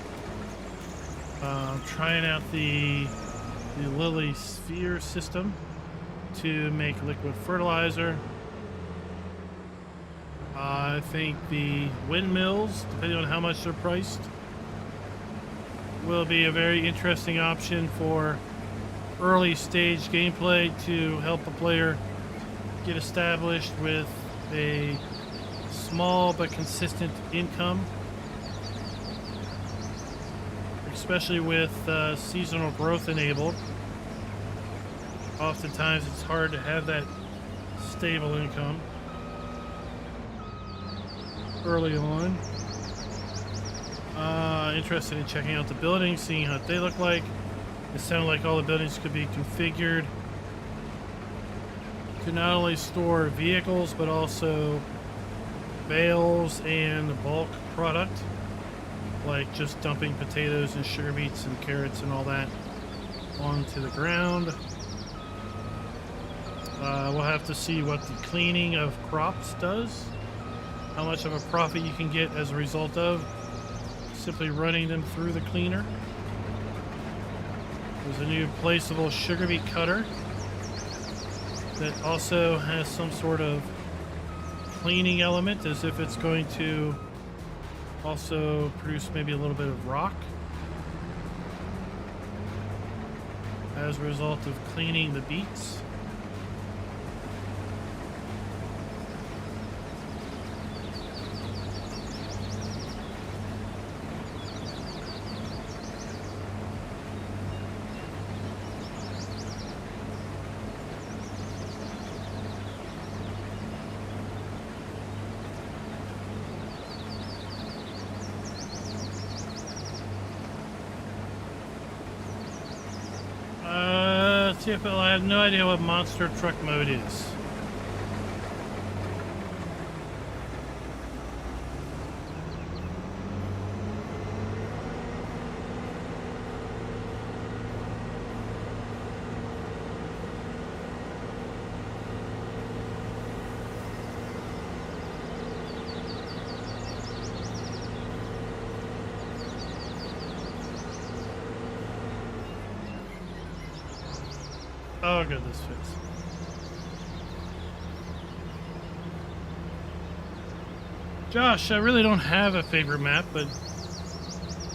Trying out the Lily Sphere system to make liquid fertilizer. I think the windmills, depending on how much they're priced, will be a very interesting option for early stage gameplay to help the player get established with a small but consistent income, especially with seasonal growth enabled. Oftentimes it's hard to have that stable income early on. Interested in checking out the buildings, seeing what they look like. It sounded like all the buildings could be configured to not only store vehicles, but also bales and bulk product, like just dumping potatoes and sugar beets and carrots and all that onto the ground. We'll have to see what the cleaning of crops does, how much of a profit you can get as a result of simply running them through the cleaner. There's a new placeable sugar beet cutter that also has some sort of cleaning element, as if it's going to also produce maybe a little bit of rock as a result of cleaning the beets. TFL, I have no idea what monster truck mode is. Oh, good, this fits. Josh, I really don't have a favorite map, but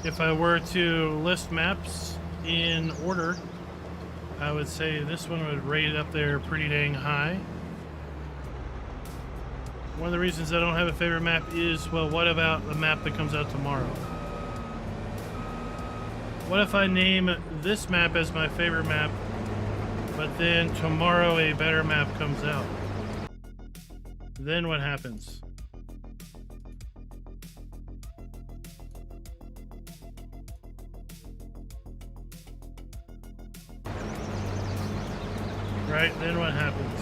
if I were to list maps in order, I would say this one would rate it up there pretty dang high. One of the reasons I don't have a favorite map is, well, what about the map that comes out tomorrow? What if I name this map as my favorite map, but then tomorrow a better map comes out? Then what happens? Right, then what happens?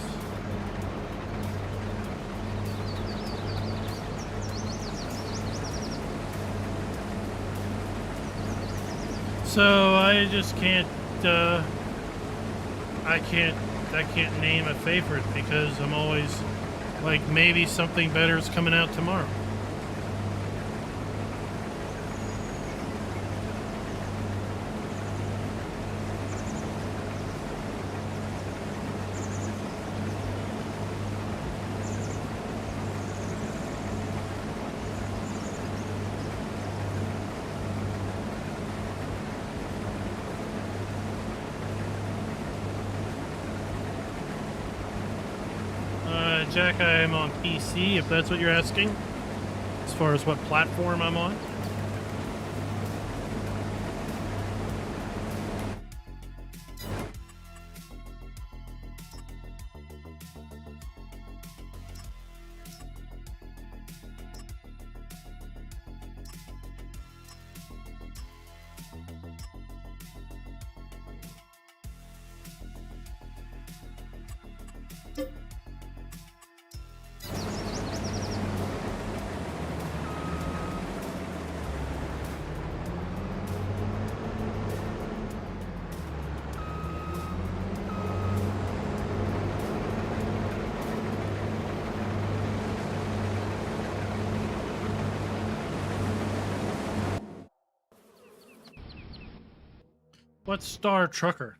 So I just can't, I can't name a favorite, because I'm always like, maybe something better is coming out tomorrow. Jack, I am on PC, if that's what you're asking, as far as what platform I'm on. What's Star Trucker?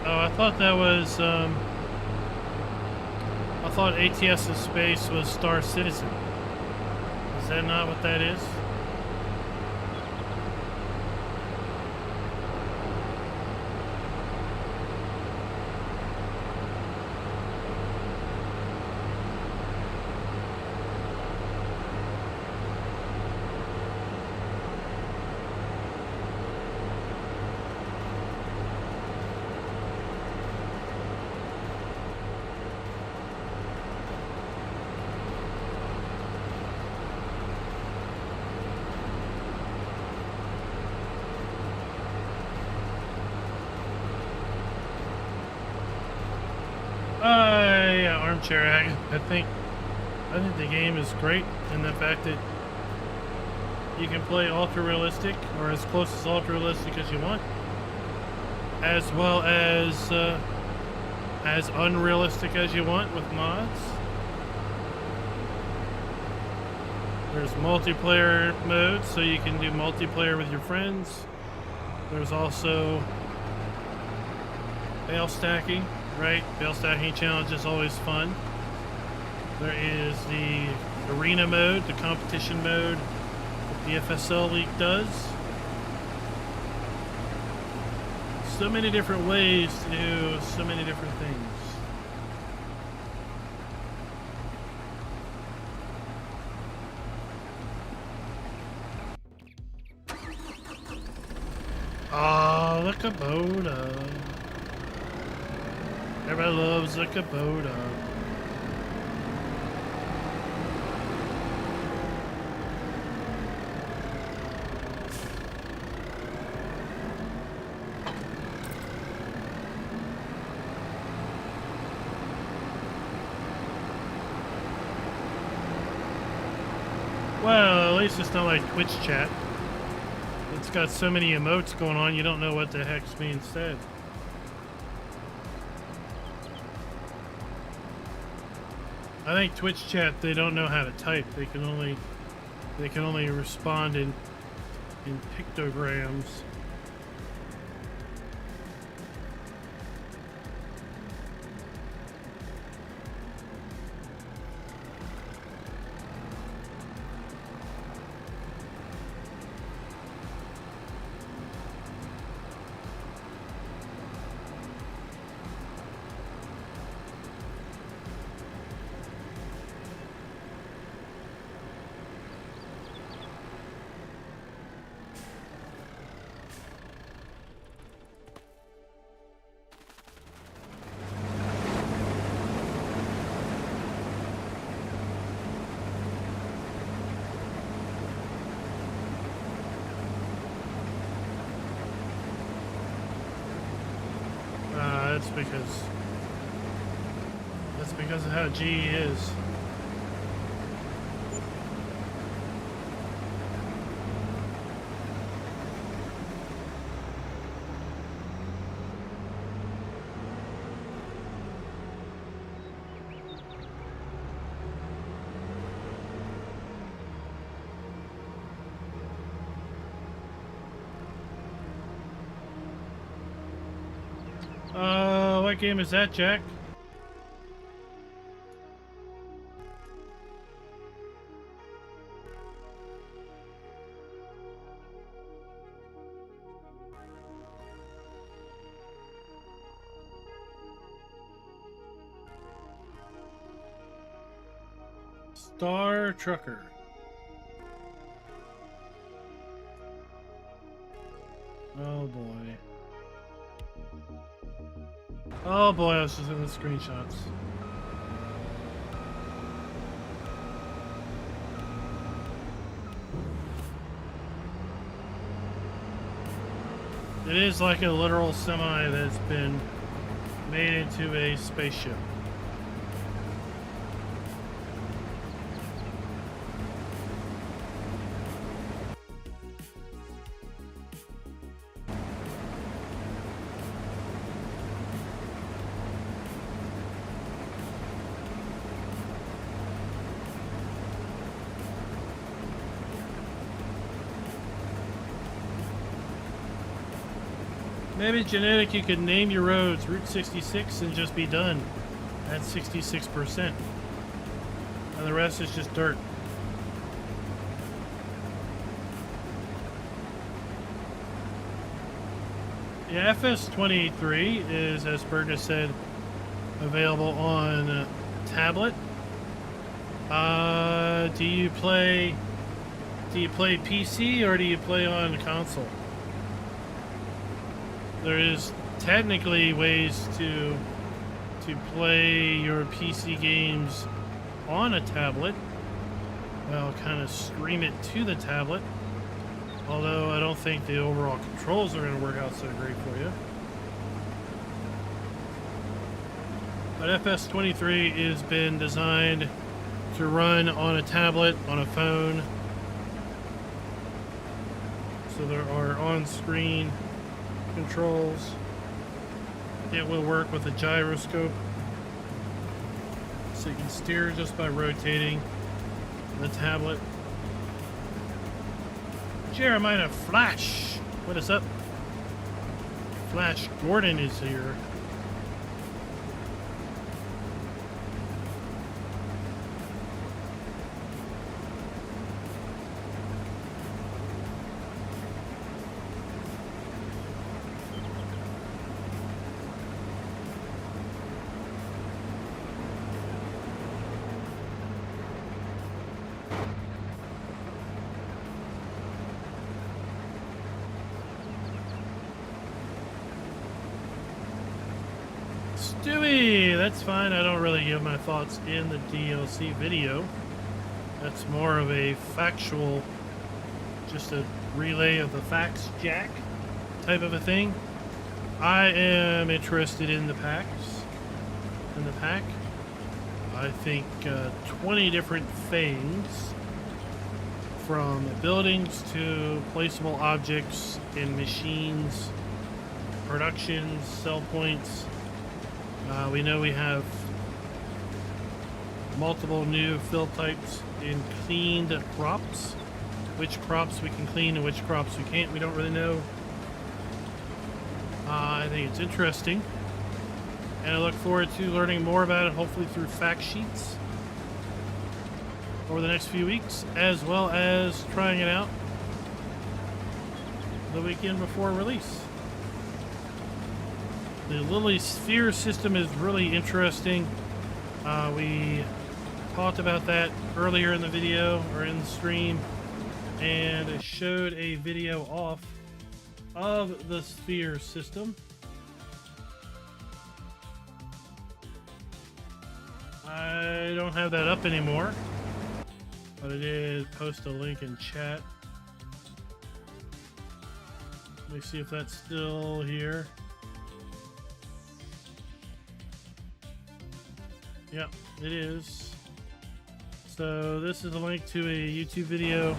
I thought that was I thought ATS in space was Star Citizen. Is that not what that is? Yeah, armchair. I think the game is great in the fact that you can play ultra realistic or as close as ultra realistic as you want, as well as unrealistic as you want with mods. There's multiplayer mode, so you can do multiplayer with your friends. There's also bale stacking. Right, bale stacking challenge is always fun. There is the arena mode, the competition mode that the FSL League does. So many different ways to do so many different things. Oh, the Kubota. Everybody loves the Kubota. Well, at least it's not like Twitch chat. It's got so many emotes going on, you don't know what the heck's being said. I think Twitch chat, they don't know how to type. They can only respond in pictograms. That's because of how GE is. What game is that, Jack? Star Trucker. Oh boy. Oh boy, I was just in the screenshots. It is like a literal semi that's been made into a spaceship. Maybe genetic, you could name your roads Route 66 and just be done. at 66%. And the rest is just dirt. Yeah, FS23 is, as Bergmann said, available on tablet. Do you play PC or do you play on console? There is technically ways to play your PC games on a tablet. Well, kind of stream it to the tablet. Although I don't think the overall controls are going to work out so great for you. But FS23 has been designed to run on a tablet, on a phone. So there are on-screen controls. It will work with a gyroscope. So you can steer just by rotating the tablet. Jeremiah Flash, what is up? Flash Gordon is here. Stewie, that's fine. I don't really give my thoughts in the DLC video. That's more of a factual, just a relay of the facts, Jack, type of a thing. I am interested in the packs. In the pack, I think 20 different things, from buildings to placeable objects in machines, productions, sell points. We know we have multiple new fill types in cleaned crops. Which crops we can clean and which crops we can't, we don't really know. I think it's interesting. And I look forward to learning more about it, hopefully through fact sheets over the next few weeks, as well as trying it out the weekend before release. The Lily Sphere system is really interesting. We talked about that earlier in the video, or in the stream, and showed a video off of the Sphere system. I don't have that up anymore, but I did post a link in chat. Let me see if that's still here. Yep, it is. So this is a link to a YouTube video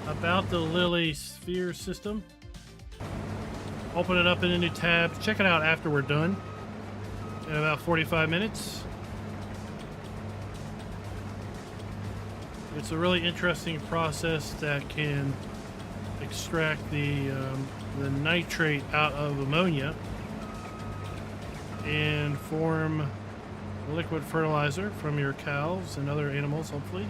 about the Lily Sphere system. Open it up in a new tab. Check it out after we're done in about 45 minutes. It's a really interesting process that can extract the nitrate out of ammonia and form liquid fertilizer from your cows and other animals, hopefully.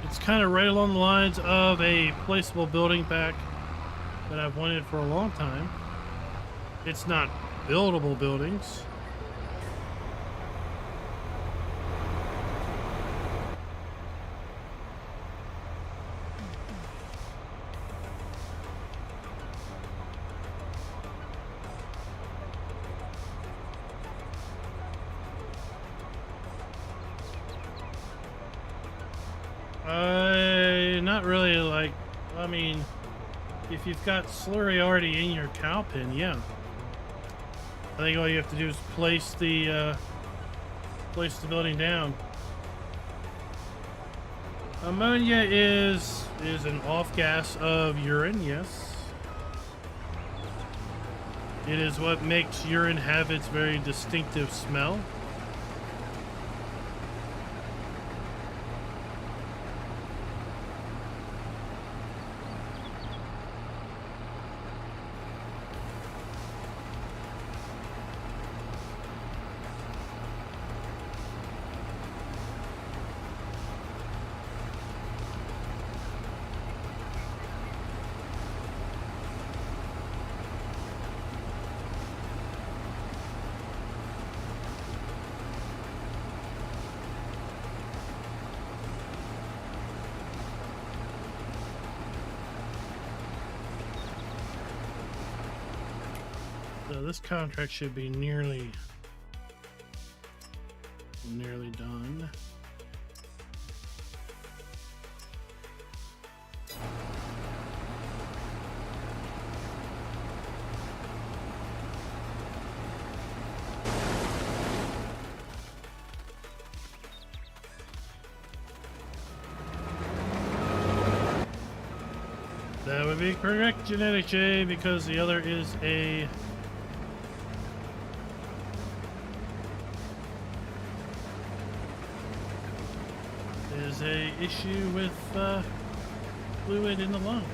It's kind of right along the lines of a placeable building pack that I've wanted for a long time. It's not buildable buildings. Not really. Like, I mean, if you've got slurry already in your cow pen, yeah. I think all you have to do is place the building down. Ammonia is an off gas of urine, yes. It is what makes urine have its very distinctive smell. So this contract should be nearly done. That would be correct, Genetic J, because the other is a issue with fluid in the lungs.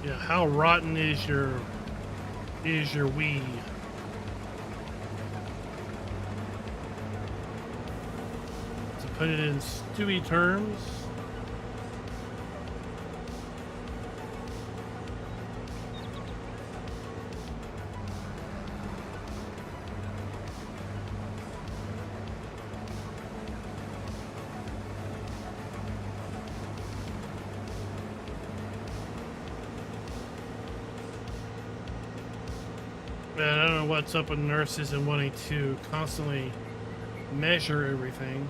Yeah, how rotten is your Wii? To put it in Stewie terms, man, I don't know what's up with nurses and wanting to constantly measure everything.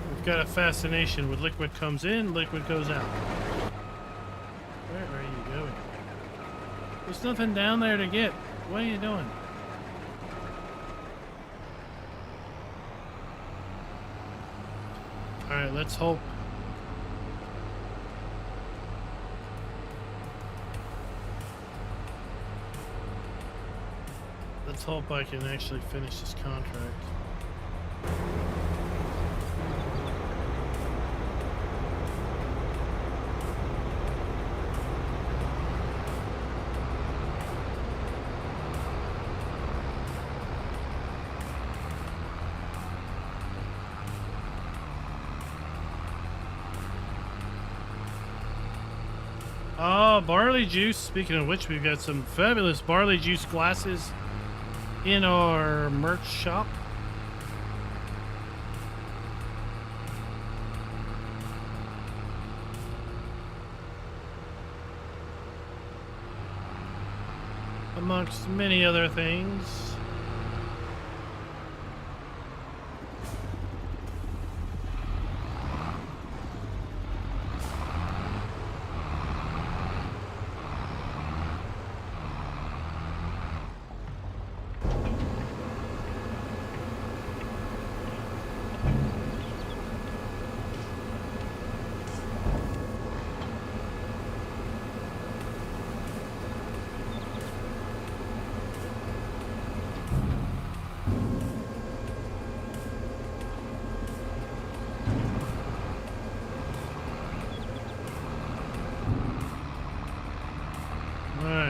We've got a fascination with liquid comes in, liquid goes out. Where are you going? There's nothing down there to get. What are you doing? Alright, let's hope. Let's hope I can actually finish this contract. Barley juice. Speaking of which, we've got some fabulous barley juice glasses in our merch shop. Amongst many other things.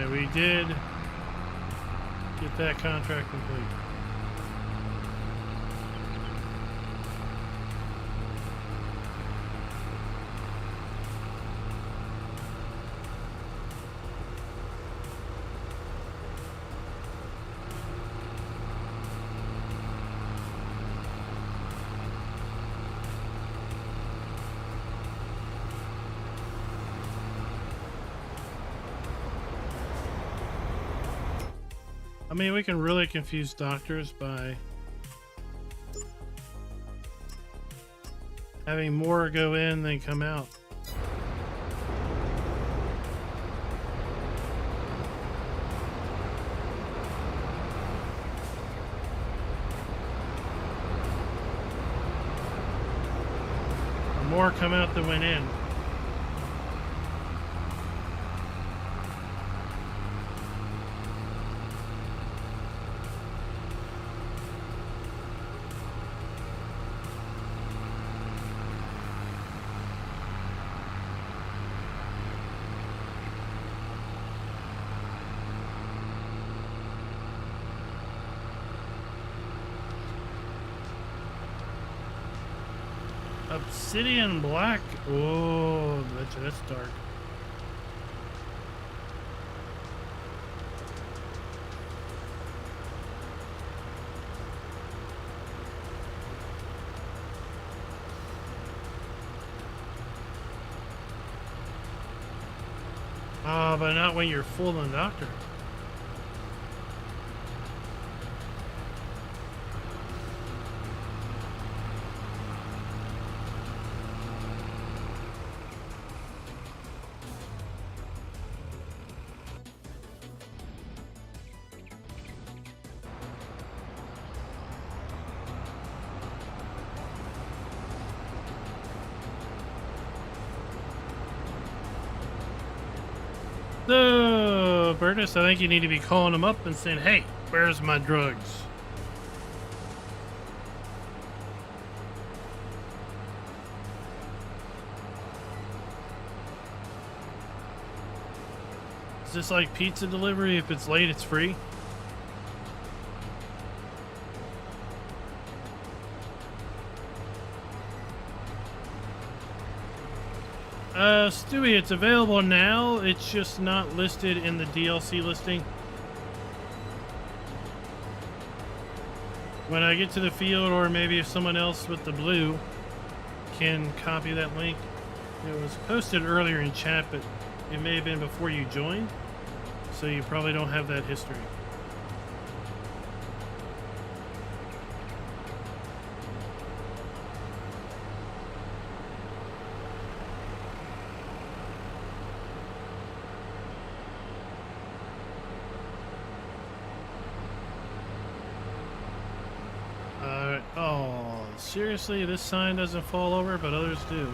We did get that contract complete. I mean, we can really confuse doctors by having more go in than come out. Or more come out than went in. Obsidian black. Oh, that's dark. But not when you're full on doctor. So, Bertus, I think you need to be calling them up and saying, hey, where's my drugs? Is this like pizza delivery? If it's late, it's free? Stewie, it's available now. It's just not listed in the DLC listing. When I get to the field, or maybe if someone else with the blue can copy that link. It was posted earlier in chat, but it may have been before you joined, so you probably don't have that history. Oh, seriously, this sign doesn't fall over, but others do.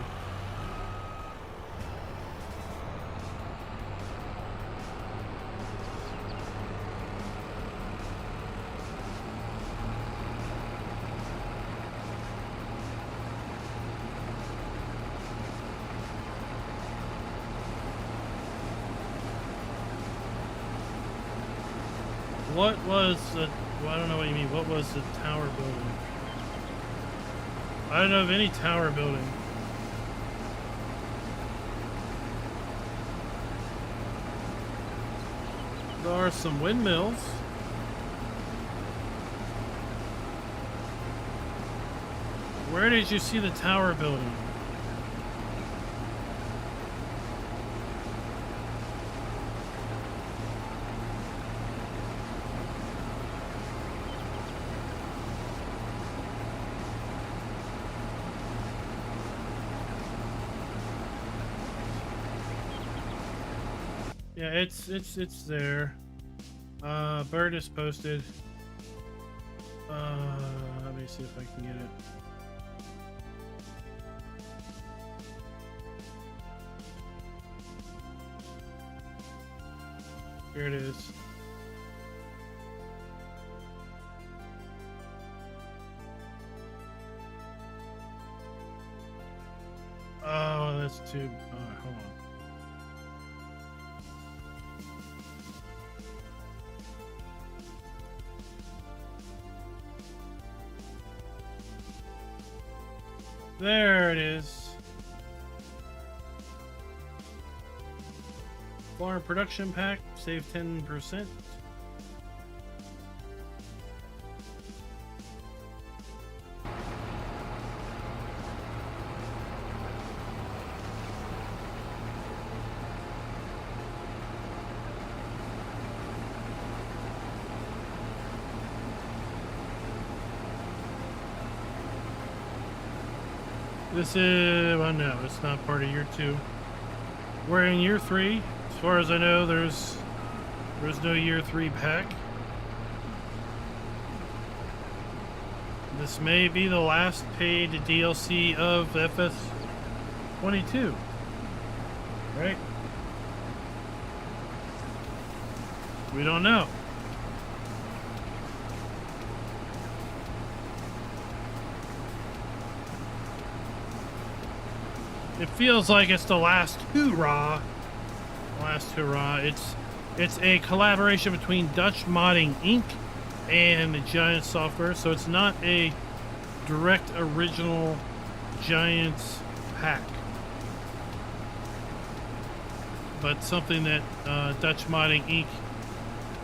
What was the... Well, I don't know what you mean. What was the tower building? I don't know of any tower building. There are some windmills. Where did you see the tower building? Yeah, it's there. Bird is posted. Let me see if I can get it. Here it is. Oh, that's too... Alright, hold on. There it is. Farm production pack, save 10%. This is, well, no, it's not part of year 2. We're in year 3. As far as I know, there's no year 3 pack. This may be the last paid DLC of FS22. Right? We don't know. It feels like it's the last hurrah. Last hurrah. It's a collaboration between Dutch Modding Inc. and Giant Software, so it's not a direct original Giants pack, but something that Dutch Modding Inc.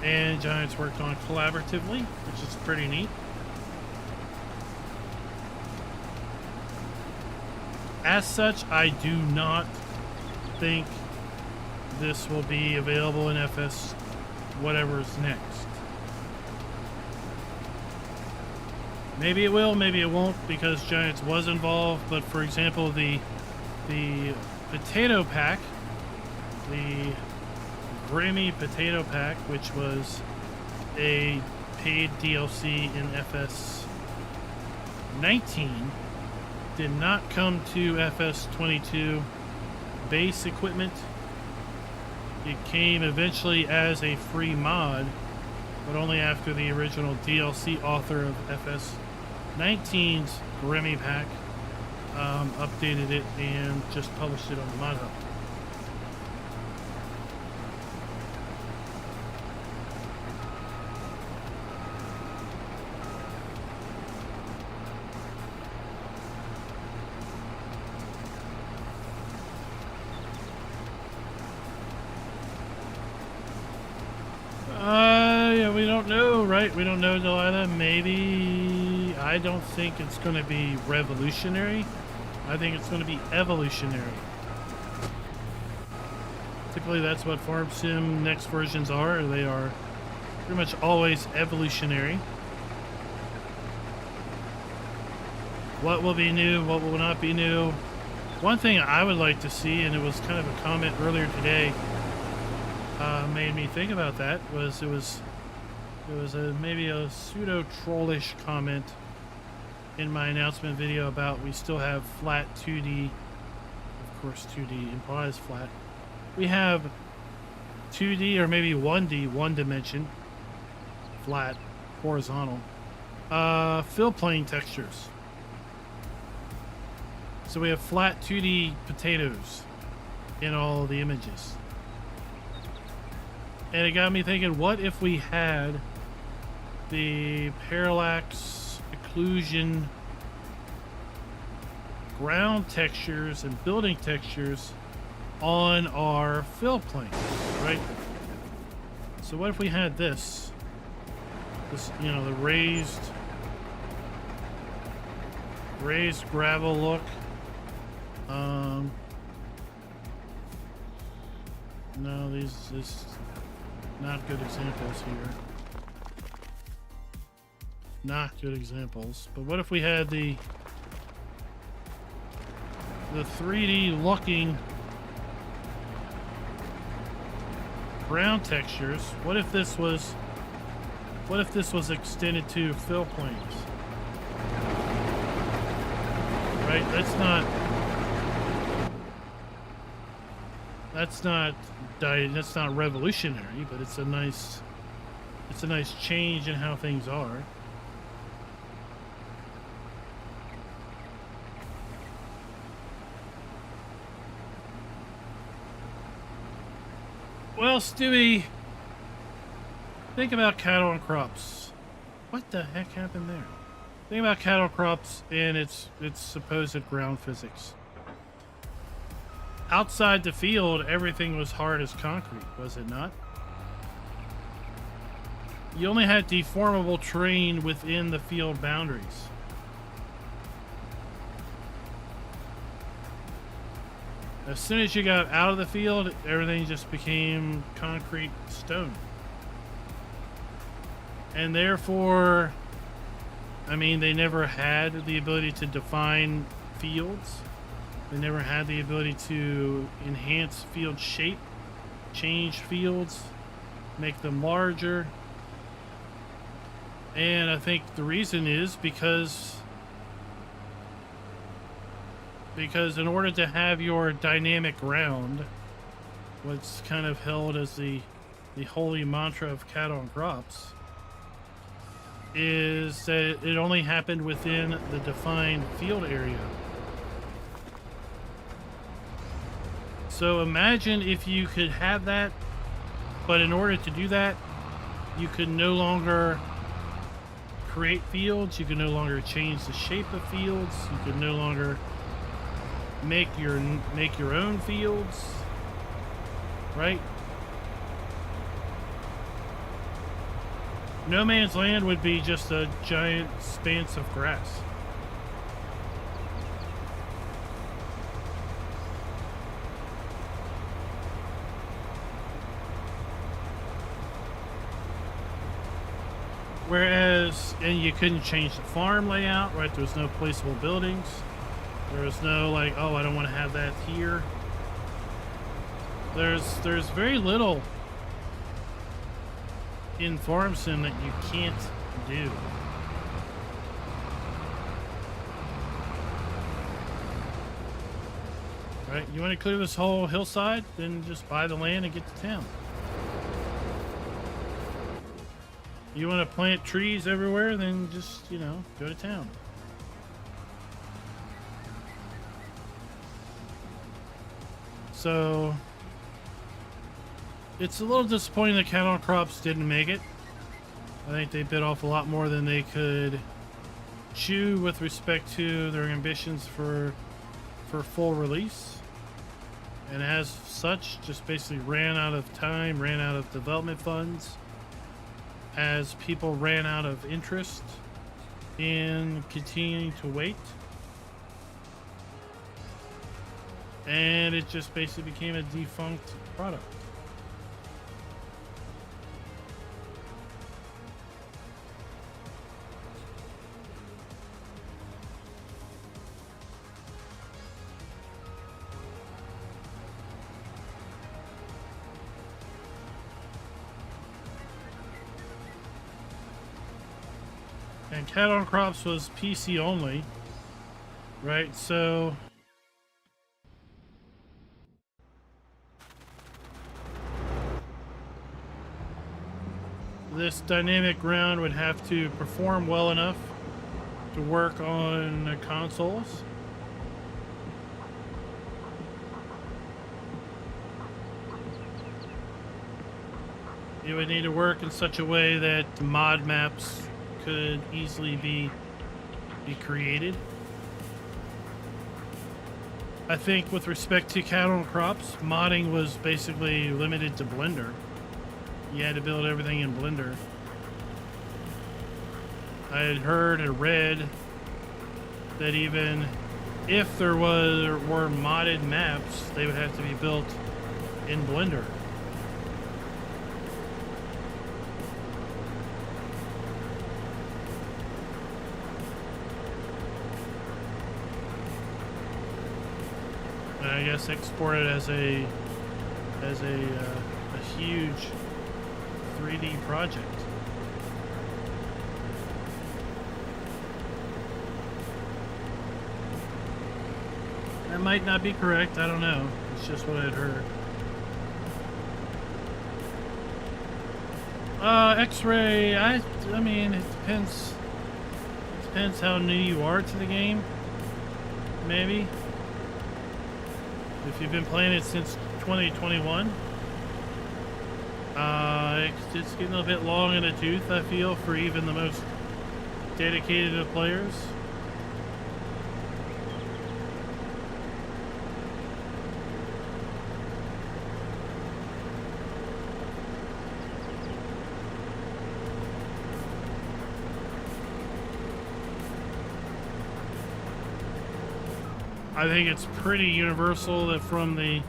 and Giants worked on collaboratively, which is pretty neat. As such, I do not think this will be available in FS whatever's next. Maybe it will, maybe it won't, because Giants was involved. But for example, the potato pack, the Grammy potato pack, which was a paid DLC in FS 19, did not come to FS 22 base equipment. It came eventually as a free mod, but only after the original DLC author of FS 19's Grammy pack updated it and just published it on the mod hub. Yeah, we don't know, right? We don't know, Delilah. Maybe. I don't think it's going to be revolutionary. I think it's going to be evolutionary. Typically, that's what Farm Sim next versions are. They are pretty much always evolutionary. What will be new? What will not be new? One thing I would like to see, and it was kind of a comment earlier today, made me think about that, was it was maybe a pseudo trollish comment in my announcement video about we still have flat 2D. Of course 2D implies flat. We have 2D or maybe 1D, one dimension, flat, horizontal, fill plane textures. So we have flat 2D potatoes in all the images. And it got me thinking, what if we had the parallax, occlusion, ground textures, and building textures on our fill plane, right? So what if we had this, you know, the raised gravel look? No, these not good examples here. Not good examples. But what if we had the 3D looking ground textures? What if this was extended to fill planes? Right? That's not revolutionary, but it's a nice change in how things are. Well, Stewie, think about cattle and crops. What the heck happened there? Think about cattle crops and its supposed ground physics. Outside the field, everything was hard as concrete, was it not? You only had deformable terrain within the field boundaries. As soon as you got out of the field, everything just became concrete stone. And therefore, I mean, they never had the ability to define fields. They never had the ability to enhance field shape, change fields, make them larger. And I think the reason is because in order to have your dynamic ground, what's kind of held as the holy mantra of cattle and crops, is that it only happened within the defined field area. So imagine if you could have that, but in order to do that, you could no longer create fields, you could no longer change the shape of fields, you could no longer make your own fields, right? No Man's Land would be just a giant expanse of grass. Whereas, and you couldn't change the farm layout, right? There was no placeable buildings. There was no like, oh, I don't want to have that here. There's very little in Farm Sim that you can't do. Right? You want to clear this whole hillside? Then just buy the land and get to town. You want to plant trees everywhere? Then just, you know, go to town. So it's a little disappointing that cattle and crops didn't make it. I think they bit off a lot more than they could chew with respect to their ambitions for full release, and as such just basically ran out of time, ran out of development funds, as people ran out of interest in continuing to wait, and it just basically became a defunct product. And cattle and crops was PC only, right? So this dynamic ground would have to perform well enough to work on consoles. It would need to work in such a way that mod maps could easily be created. I think with respect to cattle and crops, modding was basically limited to Blender. You had to build everything in Blender. I had heard and read that even if there were modded maps, they would have to be built in Blender. I guess exported as a huge 3D project. That might not be correct. I don't know. It's just what I'd heard. X-ray. I mean, it depends. It depends how new you are to the game. Maybe. If you've been playing it since 2021, it's getting a bit long in the tooth, I feel, for even the most dedicated of players. I think it's pretty universal that from the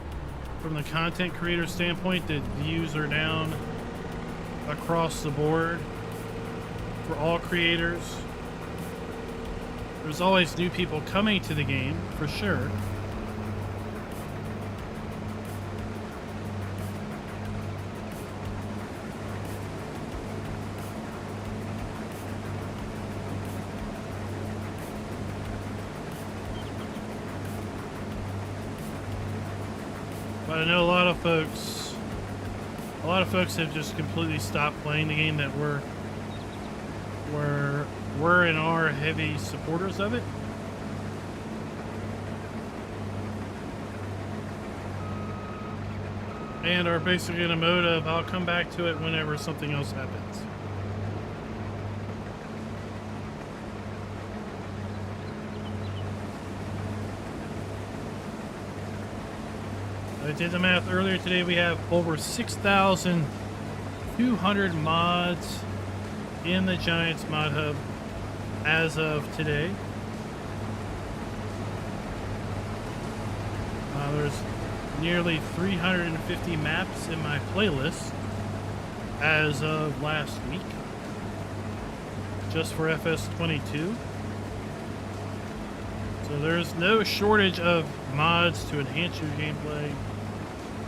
content creator standpoint, that views are down across the board for all creators. There's always new people coming to the game, for sure. But I know a lot of folks have just completely stopped playing the game that were and are heavy supporters of it. And are basically in a mode of, I'll come back to it whenever something else happens. I did the math earlier today. We have over 6,200 mods in the Giants Mod Hub as of today. There's nearly 350 maps in my playlist as of last week, just for FS22. So there's no shortage of mods to enhance your gameplay.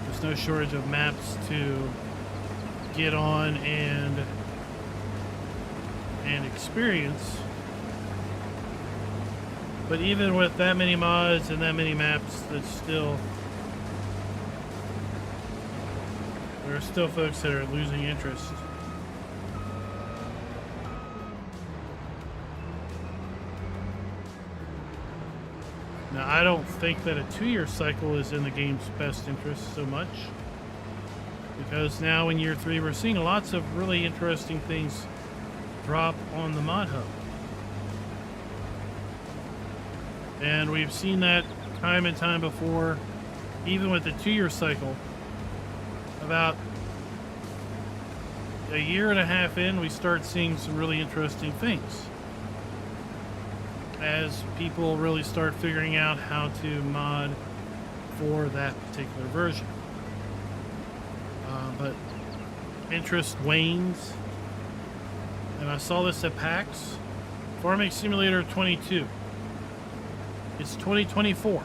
There's no shortage of maps to get on and experience. But even with that many mods and that many maps, there are still folks that are losing interest. Now, I don't think that a 2-year cycle is in the game's best interest so much, because now in year 3 we're seeing lots of really interesting things drop on the Mod Hub. And we've seen that time and time before, even with the 2-year cycle. About a year and a half in, we start seeing some really interesting things as people really start figuring out how to mod for that particular version. But interest wanes, and I saw this at PAX. Farming Simulator 22. It's 2024.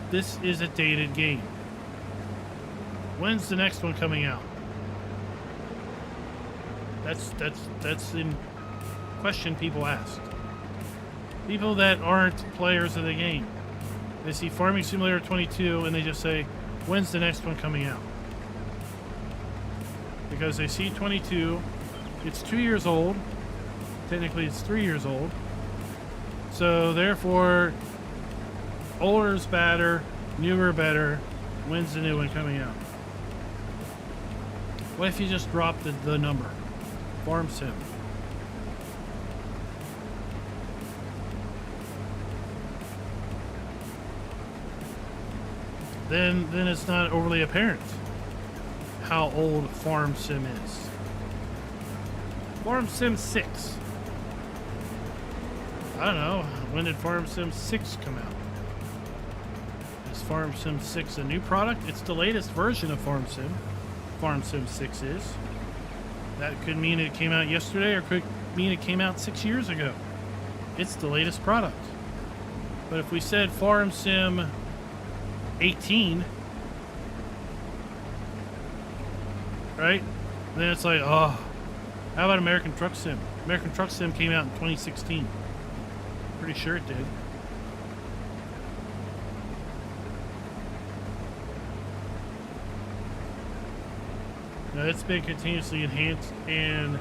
This is a dated game. When's the next one coming out? That's the question people ask. People that aren't players of the game. They see Farming Simulator 22 and they just say, when's the next one coming out? Because they see 22, it's 2 years old. Technically it's 3 years old. So therefore, older's better, newer better. When's the new one coming out? What if you just drop the number? Farm Sim. Then it's not overly apparent how old Farm Sim is. Farm Sim 6. I don't know. When did Farm Sim 6 come out? Is Farm Sim 6 a new product? It's the latest version of Farm Sim. Farm Sim 6 is. That could mean it came out yesterday, or could mean it came out 6 years ago. It's the latest product. But if we said Farm Sim 18, right? Then it's like, oh, how about American Truck Sim? American Truck Sim came out in 2016. Pretty sure it did. Now it's been continuously enhanced and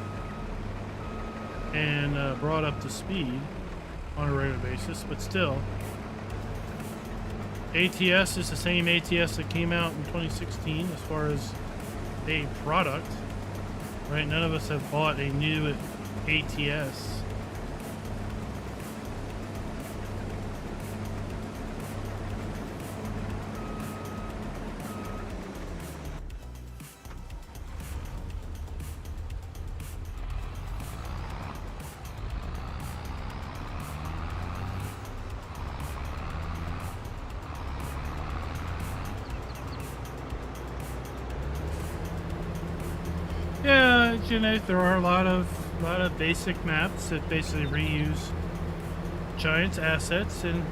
brought up to speed on a regular basis, but still, ATS is the same ATS that came out in 2016 as far as a product, right? None of us have bought a new ATS. Yeah, you know, there are a lot of basic maps that basically reuse Giants assets, and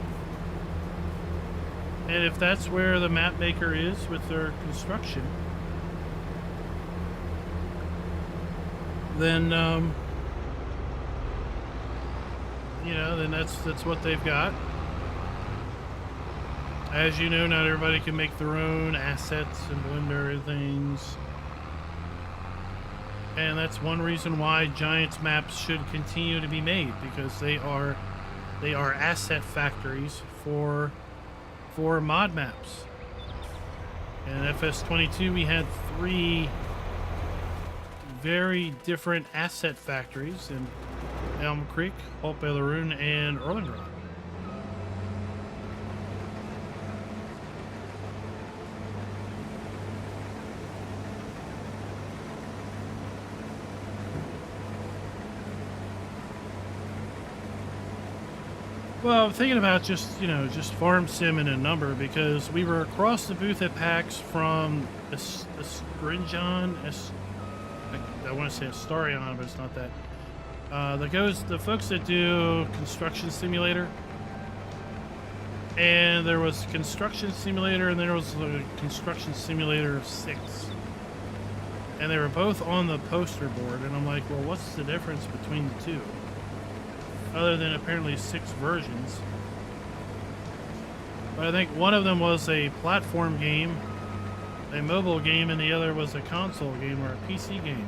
if that's where the map maker is with their construction, then you know, then that's what they've got. As you know, not everybody can make their own assets and blender things. And that's one reason why Giants maps should continue to be made, because they are asset factories for mod maps. In FS22 we had 3 very different asset factories in Elm Creek, Hope Belaroon, and Erlengrad. Well, I'm thinking about just, just farm sim in a number, because we were across the booth at PAX from Astrinjon. I want to say Astarion, but it's not that. The folks that do Construction Simulator. And there was Construction Simulator, and there was a Construction Simulator 6. And they were both on the poster board, and I'm like, well, what's the difference between the two? Other than apparently 6 versions. But I think one of them was a platform game, a mobile game, and the other was a console game or a PC game.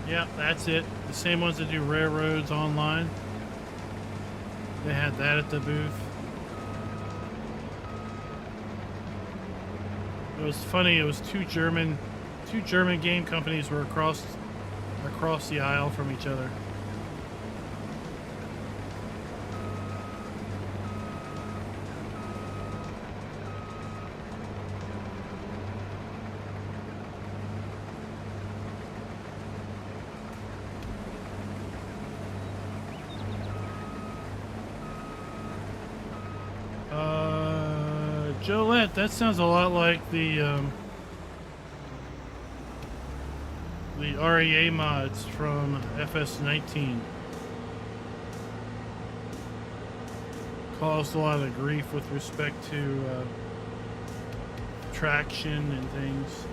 Yeah, that's it. The same ones that do Railroads Online. They had that at the booth. It was funny. It was two German game companies were across the aisle from each other. Jolette, that sounds a lot like the REA mods from FS19. Caused a lot of grief with respect to traction and things.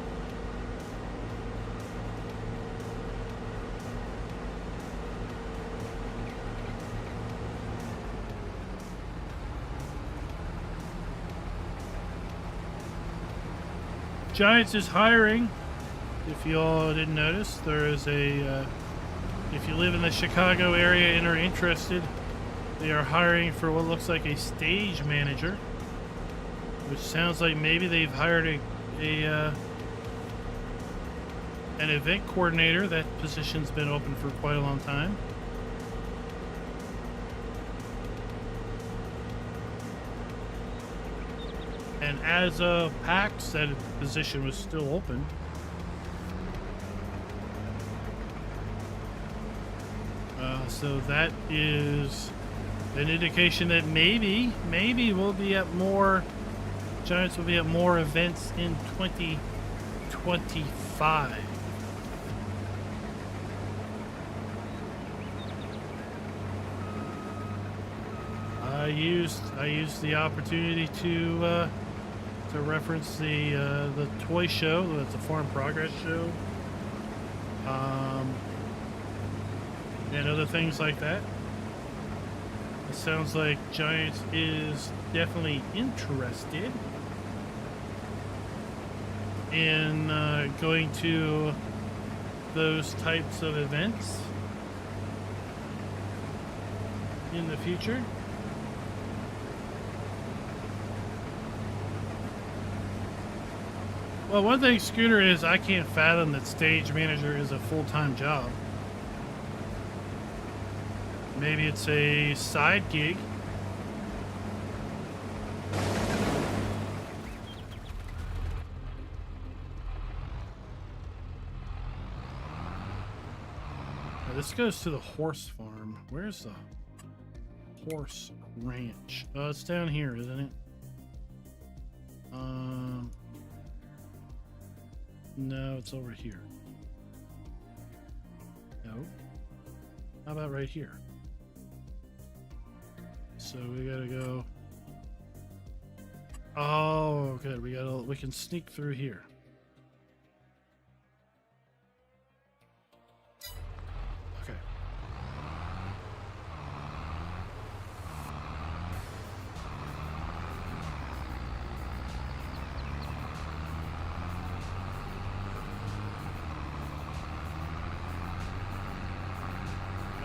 Giants is hiring. If you all didn't notice, there is a, if you live in the Chicago area and are interested, they are hiring for what looks like a stage manager, which sounds like maybe they've hired an event coordinator. That position's been open for quite a long time. And as of PAX, that position was still open. So that is an indication that maybe we'll be at more, Giants will be at more events in 2025. I used the opportunity to reference the toy show. That's a Farm Progress show. And other things like that. It sounds like Giants is definitely interested in going to those types of events in the future. Well, one thing, Scooter, is I can't fathom that stage manager is a full-time job. Maybe it's a side gig. Now, this goes to the horse farm. Where's the horse ranch? Oh, it's down here, isn't it? No, it's over here. No. How about right here? So we gotta go. Oh, good. We can sneak through here. Okay.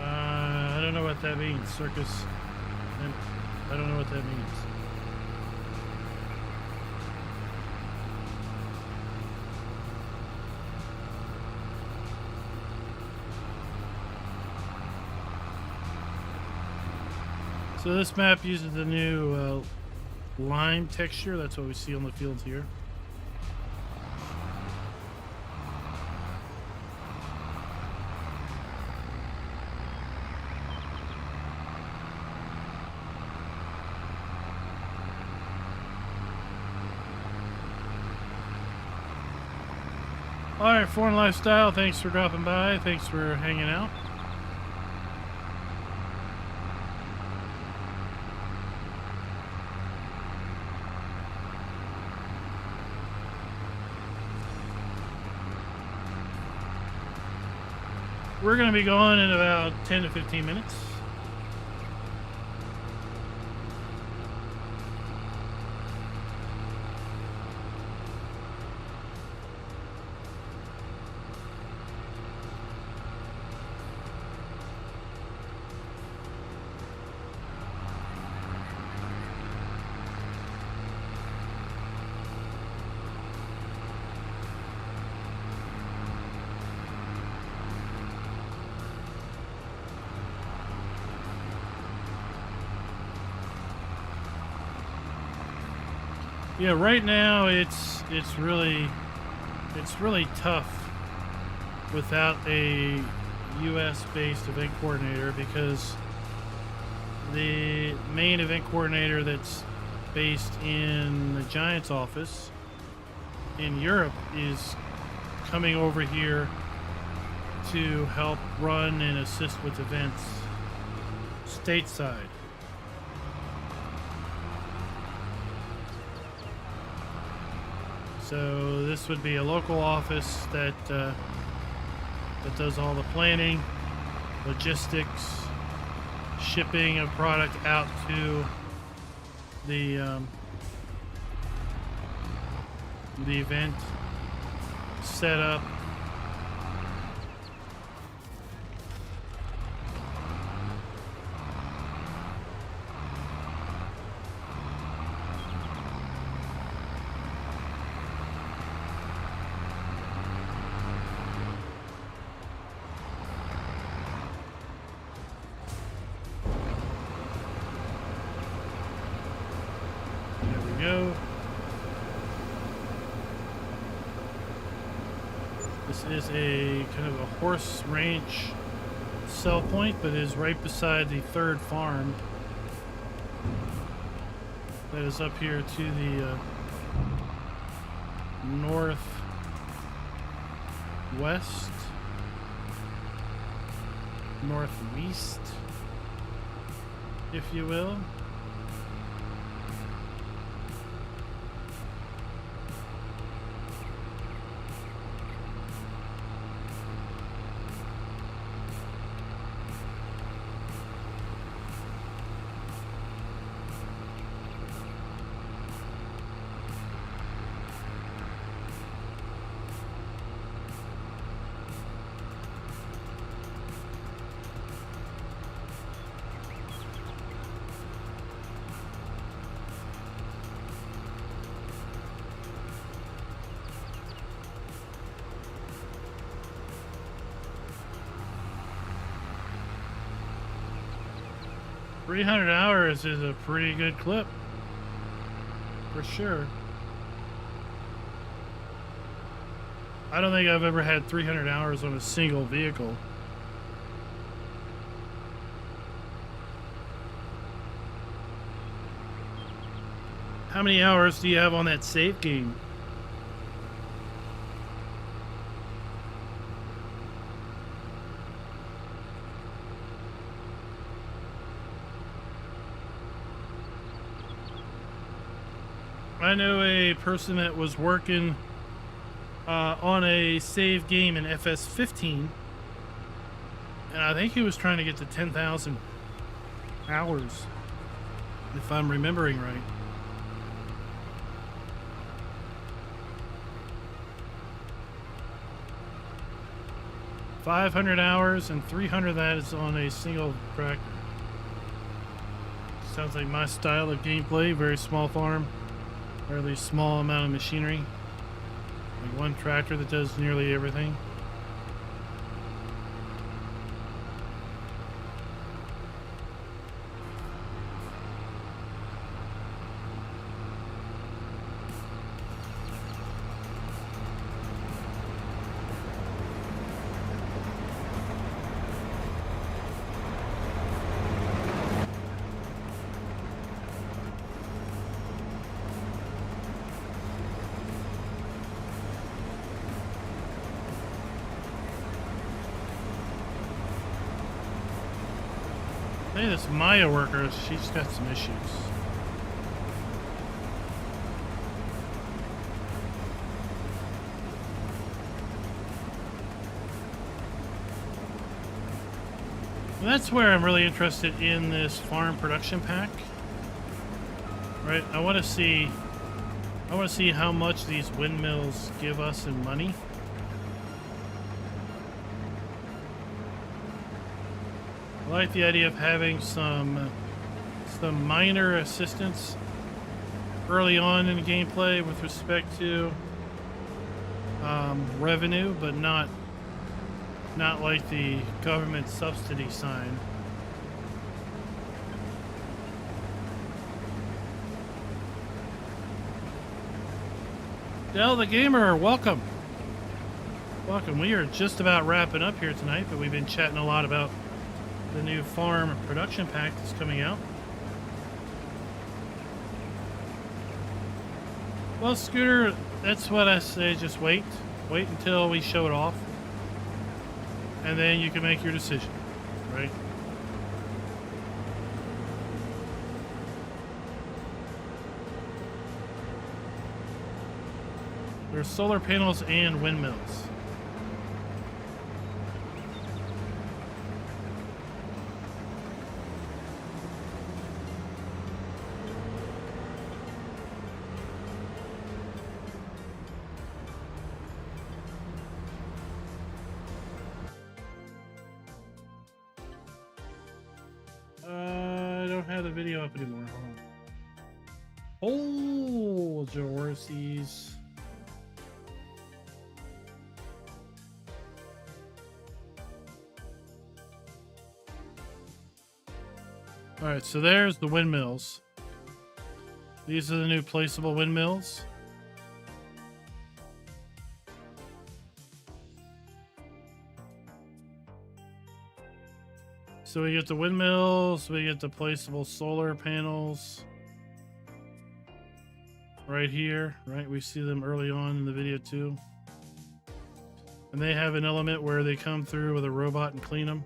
I don't know what that means. Circus. I don't know what that means. So this map uses the new lime texture. That's what we see on the fields here. Alright, Foreign Lifestyle, thanks for dropping by. Thanks for hanging out. We're going to be going in about 10 to 15 minutes. Yeah, right now it's really tough without a US-based event coordinator, because the main event coordinator that's based in the Giants office in Europe is coming over here to help run and assist with events stateside. So this would be a local office that does all the planning, logistics, shipping of product out to the event setup. This is a kind of a horse ranch sell point, but is right beside the third farm that is up here to the northwest, northeast, if you will. $300 is a pretty good clip, for sure. I don't think I've ever had 300 hours on a single vehicle. How many hours do you have on that save game? I know a person that was working on a save game in FS15, and I think he was trying to get to 10,000 hours, if I'm remembering right. $500 hours, and 300 of that is on a single tractor. Sounds like my style of gameplay. Very small farm, fairly small amount of machinery, like one tractor that does nearly everything. Hey, this Maya worker, she's got some issues. And that's where I'm really interested in this farm production pack. Right, I want to see how much these windmills give us in money. I like the idea of having some minor assistance early on in the gameplay with respect to revenue, but not like the government subsidy sign. Del the Gamer, welcome. Welcome. We are just about wrapping up here tonight, but we've been chatting a lot about the new farm production pack that's coming out. Well, Scooter, that's what I say. Just wait until we show it off, and then you can make your decision, right? There's solar panels and windmills. I don't have the video up anymore. Hold your horses. All right, so there's the windmills. These are the new placeable windmills. So we get the windmills, we get the placeable solar panels right here, right? We see them early on in the video too. And they have an element where they come through with a robot and clean them.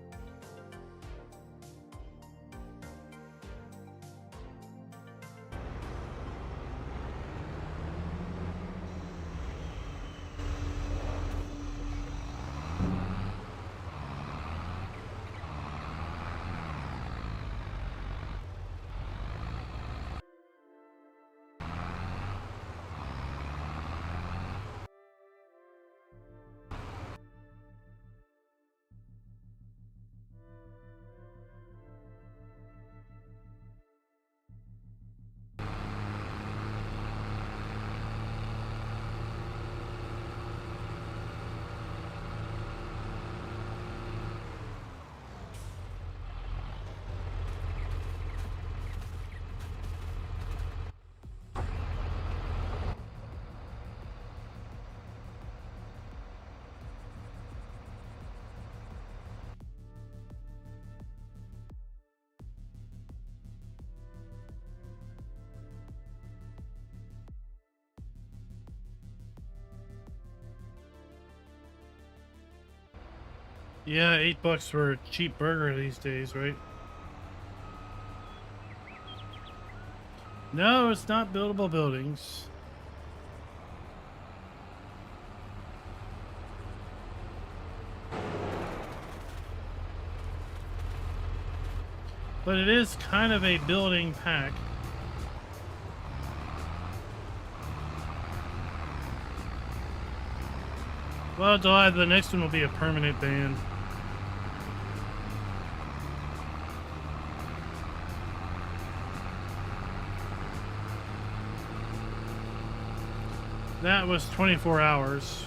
Yeah, $8 for a cheap burger these days, right? No, it's not buildable buildings. But it is kind of a building pack. Well, the next one will be a permanent ban. That was 24 hours.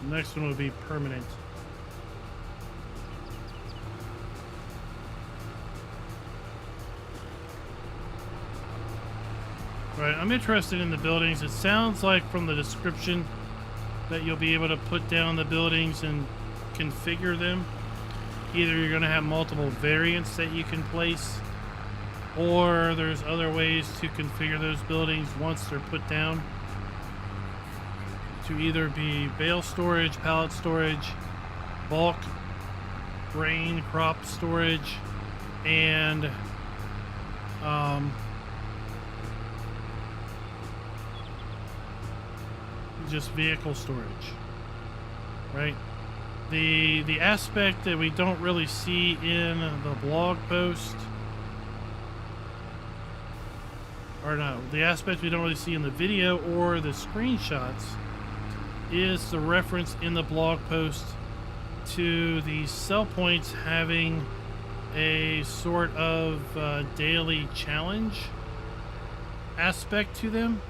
The next one will be permanent. Right, I'm interested in the buildings. It sounds like from the description that you'll be able to put down the buildings and configure them. Either you're going to have multiple variants that you can place, or there's other ways to configure those buildings once they're put down to either be bale storage, pallet storage, bulk, grain, crop storage, and just vehicle storage, right? The aspect that we don't really see in the blog post, or no, the aspect we don't really see in the video or the screenshots, is the reference in the blog post to the sell points having a sort of daily challenge aspect to them.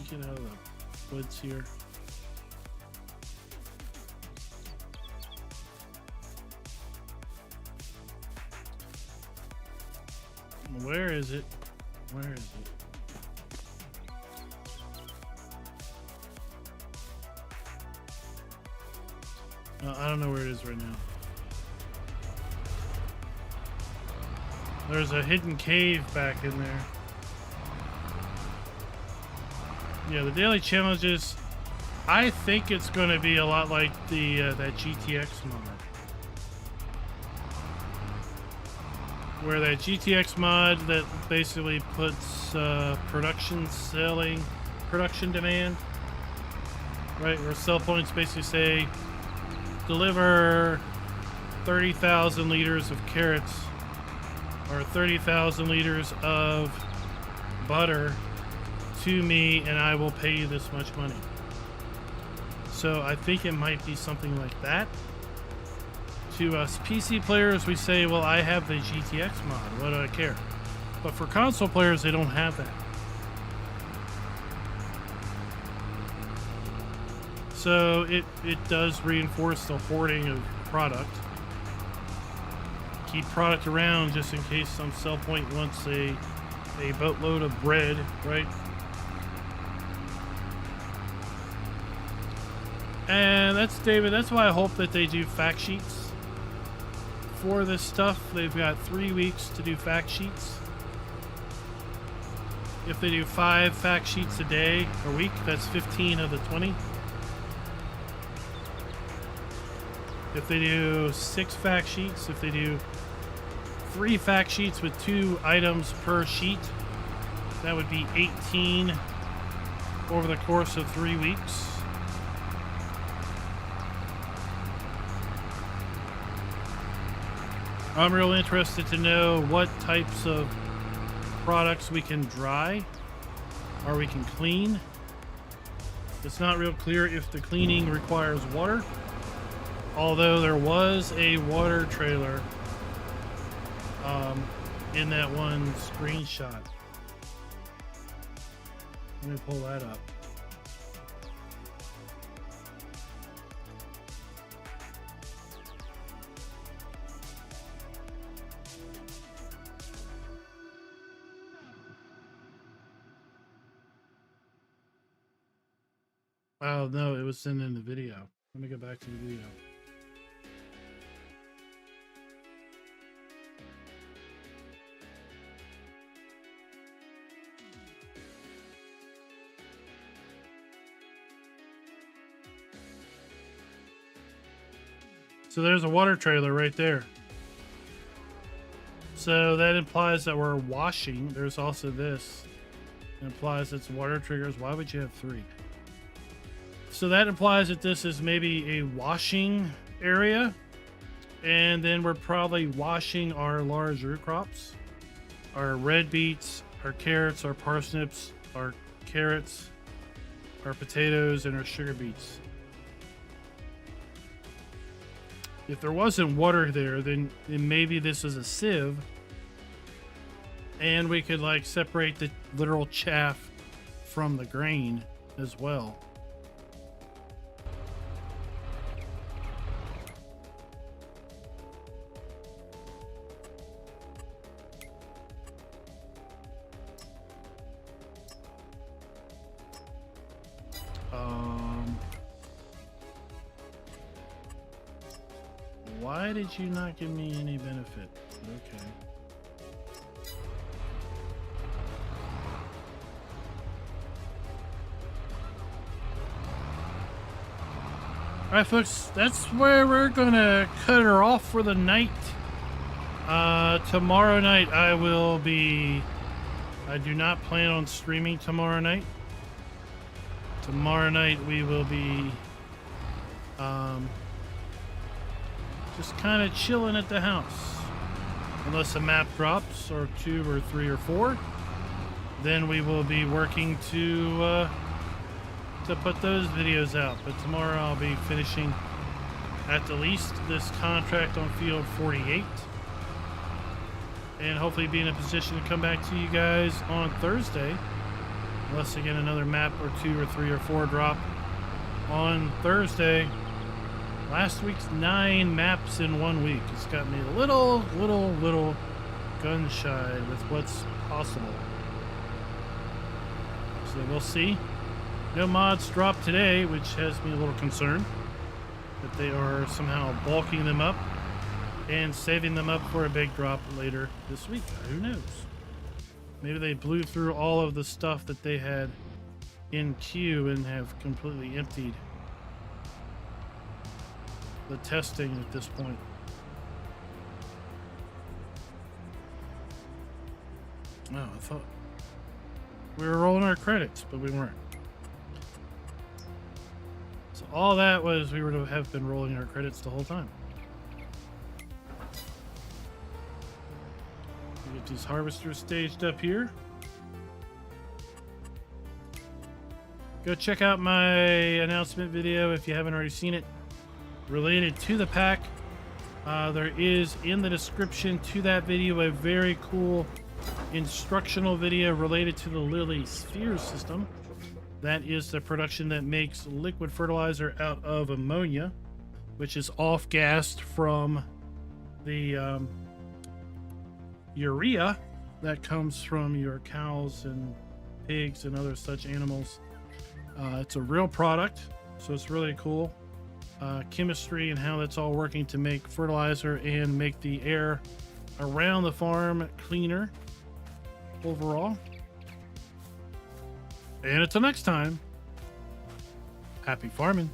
Get out of the woods here. Where is it? Where is it? I don't know where it is right now. There's a hidden cave back in there. Yeah, the daily challenges, I think it's going to be a lot like the that GTX mod, where that GTX mod that basically puts production demand, right? Where sell points basically say deliver 30,000 liters of carrots or 30,000 liters of butter to me, and I will pay you this much money. So I think it might be something like that. To us PC players, we say, well, I have the GTX mod, what do I care? But for console players, they don't have that. So it does reinforce the hoarding of product. Keep product around just in case some sell point wants a boatload of bread, right? And that's, David, that's why I hope that they do fact sheets for this stuff. They've got 3 weeks to do fact sheets. If they do 5 fact sheets a day or week, that's 15 of the 20. If they do 6 fact sheets, if they do 3 fact sheets with 2 items per sheet, that would be 18 over the course of 3 weeks. I'm real interested to know what types of products we can dry or we can clean. It's not real clear if the cleaning requires water, although there was a water trailer in that one screenshot. Let me pull that up. Oh, no, it was in the video. Let me go back to the video. So there's a water trailer right there. So that implies that we're washing. There's also this. It implies it's water triggers. Why would you have 3? So that implies that this is maybe a washing area. And then we're probably washing our large root crops. Our red beets, our carrots, our parsnips, our carrots, our potatoes, and our sugar beets. If there wasn't water there, then maybe this is a sieve. And we could like separate the literal chaff from the grain as well. Why did you not give me any benefit? Okay. Alright folks, that's where we're gonna cut her off for the night. Tomorrow night I do not plan on streaming tomorrow night. Tomorrow night we will be just kind of chilling at the house. Unless a map drops, or 2 or 3 or 4. Then we will be working to put those videos out. But tomorrow I'll be finishing at the least this contract on field 48. And hopefully be in a position to come back to you guys on Thursday. Unless again another map or 2 or 3 or 4 drop on Thursday. Last week's 9 maps in 1 week. It's got me a little gun shy with what's possible. So we'll see. No mods dropped today, which has me a little concerned that they are somehow bulking them up and saving them up for a big drop later this week. Who knows? Maybe they blew through all of the stuff that they had in queue and have completely emptied the testing at this point. Oh, I thought we were rolling our credits, but we weren't. So all that was we were to have been rolling our credits the whole time. We get these harvesters staged up here. Go check out my announcement video if you haven't already seen it, related to the pack. There is in the description to that video a very cool instructional video related to the Lily Sphere system. That is the production that makes liquid fertilizer out of ammonia, which is off-gassed from the urea that comes from your cows and pigs and other such animals. It's a real product, so it's really cool. Chemistry and how that's all working to make fertilizer and make the air around the farm cleaner overall. And until next time, happy farming.